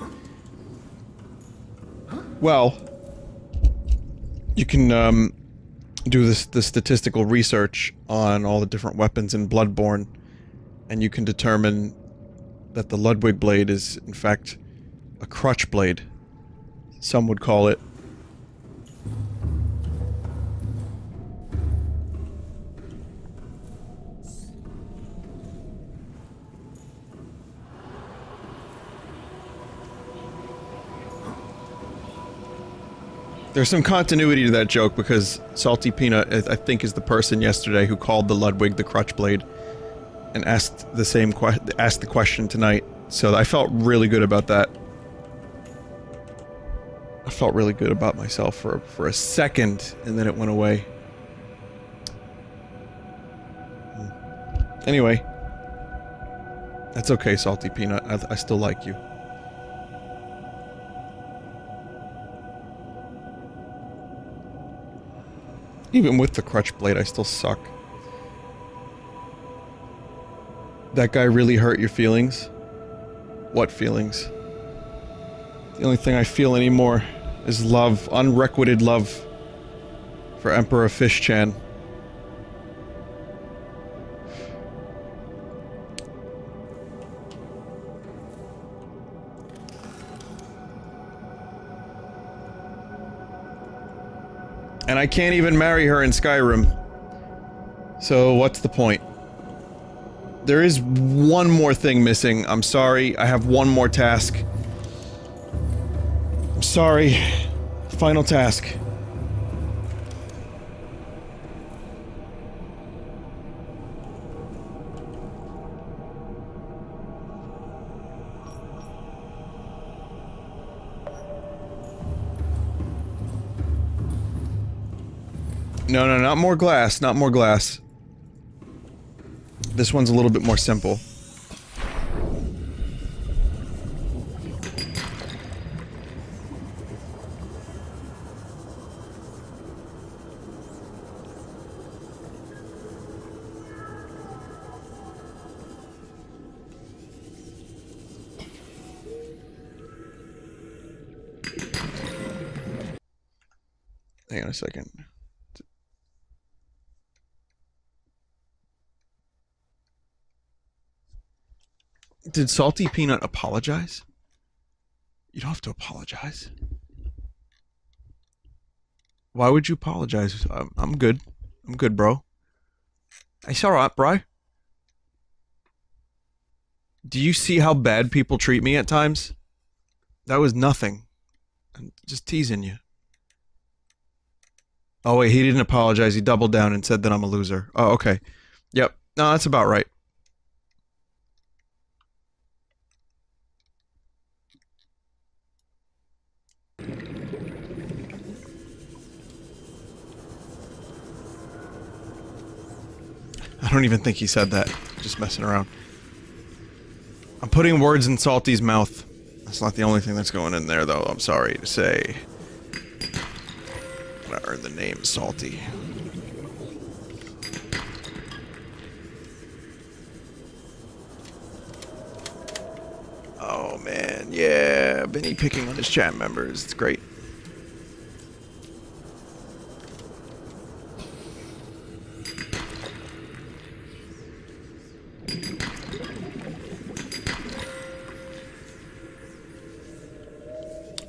Well, you can do the statistical research on all the different weapons in Bloodborne, and you can determine that the Ludwig blade is, in fact, a crutch blade. Some would call it. There's some continuity to that joke because Salty Peanut, I think, is the person yesterday who called the Ludwig the crutch blade and asked the question tonight. So I felt really good about that. I felt really good about myself for a second, and then it went away. Anyway, that's okay, Salty Peanut. I still like you. Even with the crutch blade, I still suck. That guy really hurt your feelings? What feelings? The only thing I feel anymore is love, unrequited love for Emperor Fish-chan. And I can't even marry her in Skyrim. So what's the point? There is one more thing missing. I'm sorry. I have one more task. I'm sorry. Final task. No, no, not more glass, not more glass. This one's a little bit more simple. Hang on a second. Did Salty Peanut apologize? You don't have to apologize. Why would you apologize? I'm good. I'm good, bro. It's alright, bro. Do you see how bad people treat me at times? That was nothing. I'm just teasing you. Oh wait, he didn't apologize. He doubled down and said that I'm a loser. Oh, okay. Yep. No, that's about right. I don't even think he said that. Just messing around. I'm putting words in Salty's mouth. That's not the only thing that's going in there, though. I'm sorry to say. I'm gonna earn the name Salty. Oh, man. Yeah. Vinny picking on his chat members. It's great.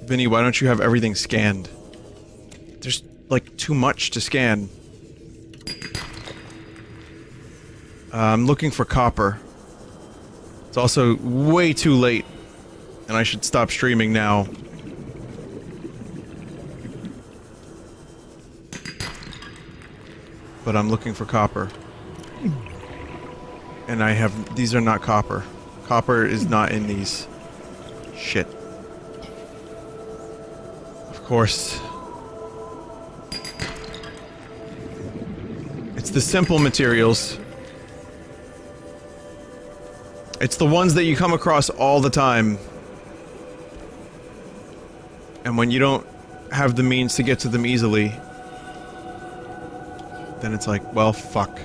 Vinny, why don't you have everything scanned? There's, like, too much to scan. I'm looking for copper. It's also way too late, and I should stop streaming now. But I'm looking for copper. And I have... these are not copper. Copper is not in these. Shit. Of course. It's the simple materials. It's the ones that you come across all the time. And when you don't have the means to get to them easily, then it's like, well, fuck.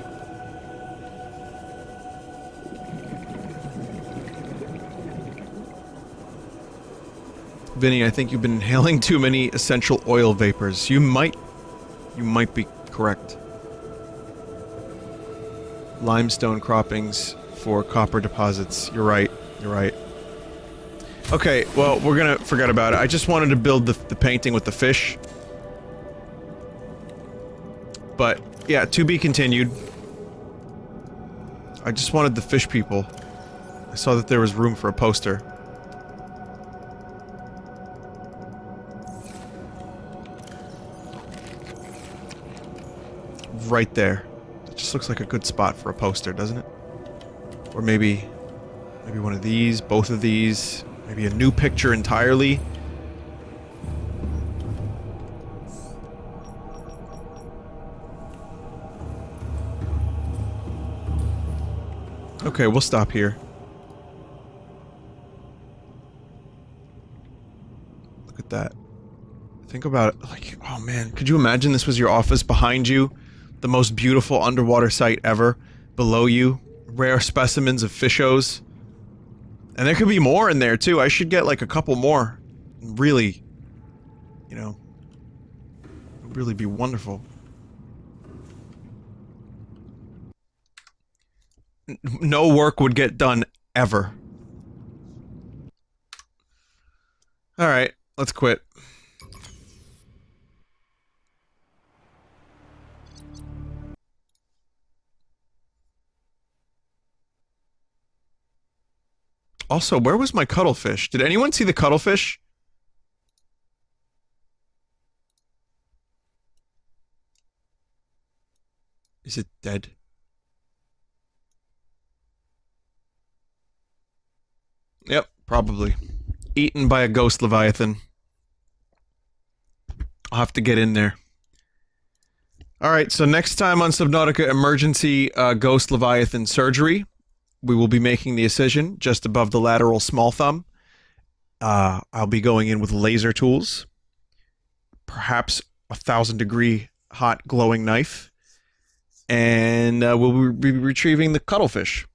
Vinny, I think you've been inhaling too many essential oil vapors. You might be correct. Limestone croppings for copper deposits. You're right. You're right. Okay, well, we're gonna forget about it. I just wanted to build the painting with the fish. But, yeah, to be continued. I just wanted the fish people. I saw that there was room for a poster. Right there. It just looks like a good spot for a poster, doesn't it? Or maybe one of these, both of these, maybe a new picture entirely. Okay, we'll stop here. Look at that. Think about it, like, oh man, could you imagine this was your office behind you? The most beautiful underwater site ever. Below you, rare specimens of fishos. And there could be more in there too. I should get like a couple more. Really, you know, it would really be wonderful. No work would get done ever. Alright, let's quit. Also, where was my cuttlefish? Did anyone see the cuttlefish? Is it dead? Yep, probably. Eaten by a ghost leviathan. I'll have to get in there. Alright, so next time on Subnautica Emergency Ghost Leviathan Surgery, we will be making the incision just above the lateral small thumb. I'll be going in with laser tools. Perhaps a 1,000-degree hot glowing knife. And we'll be retrieving the cuttlefish.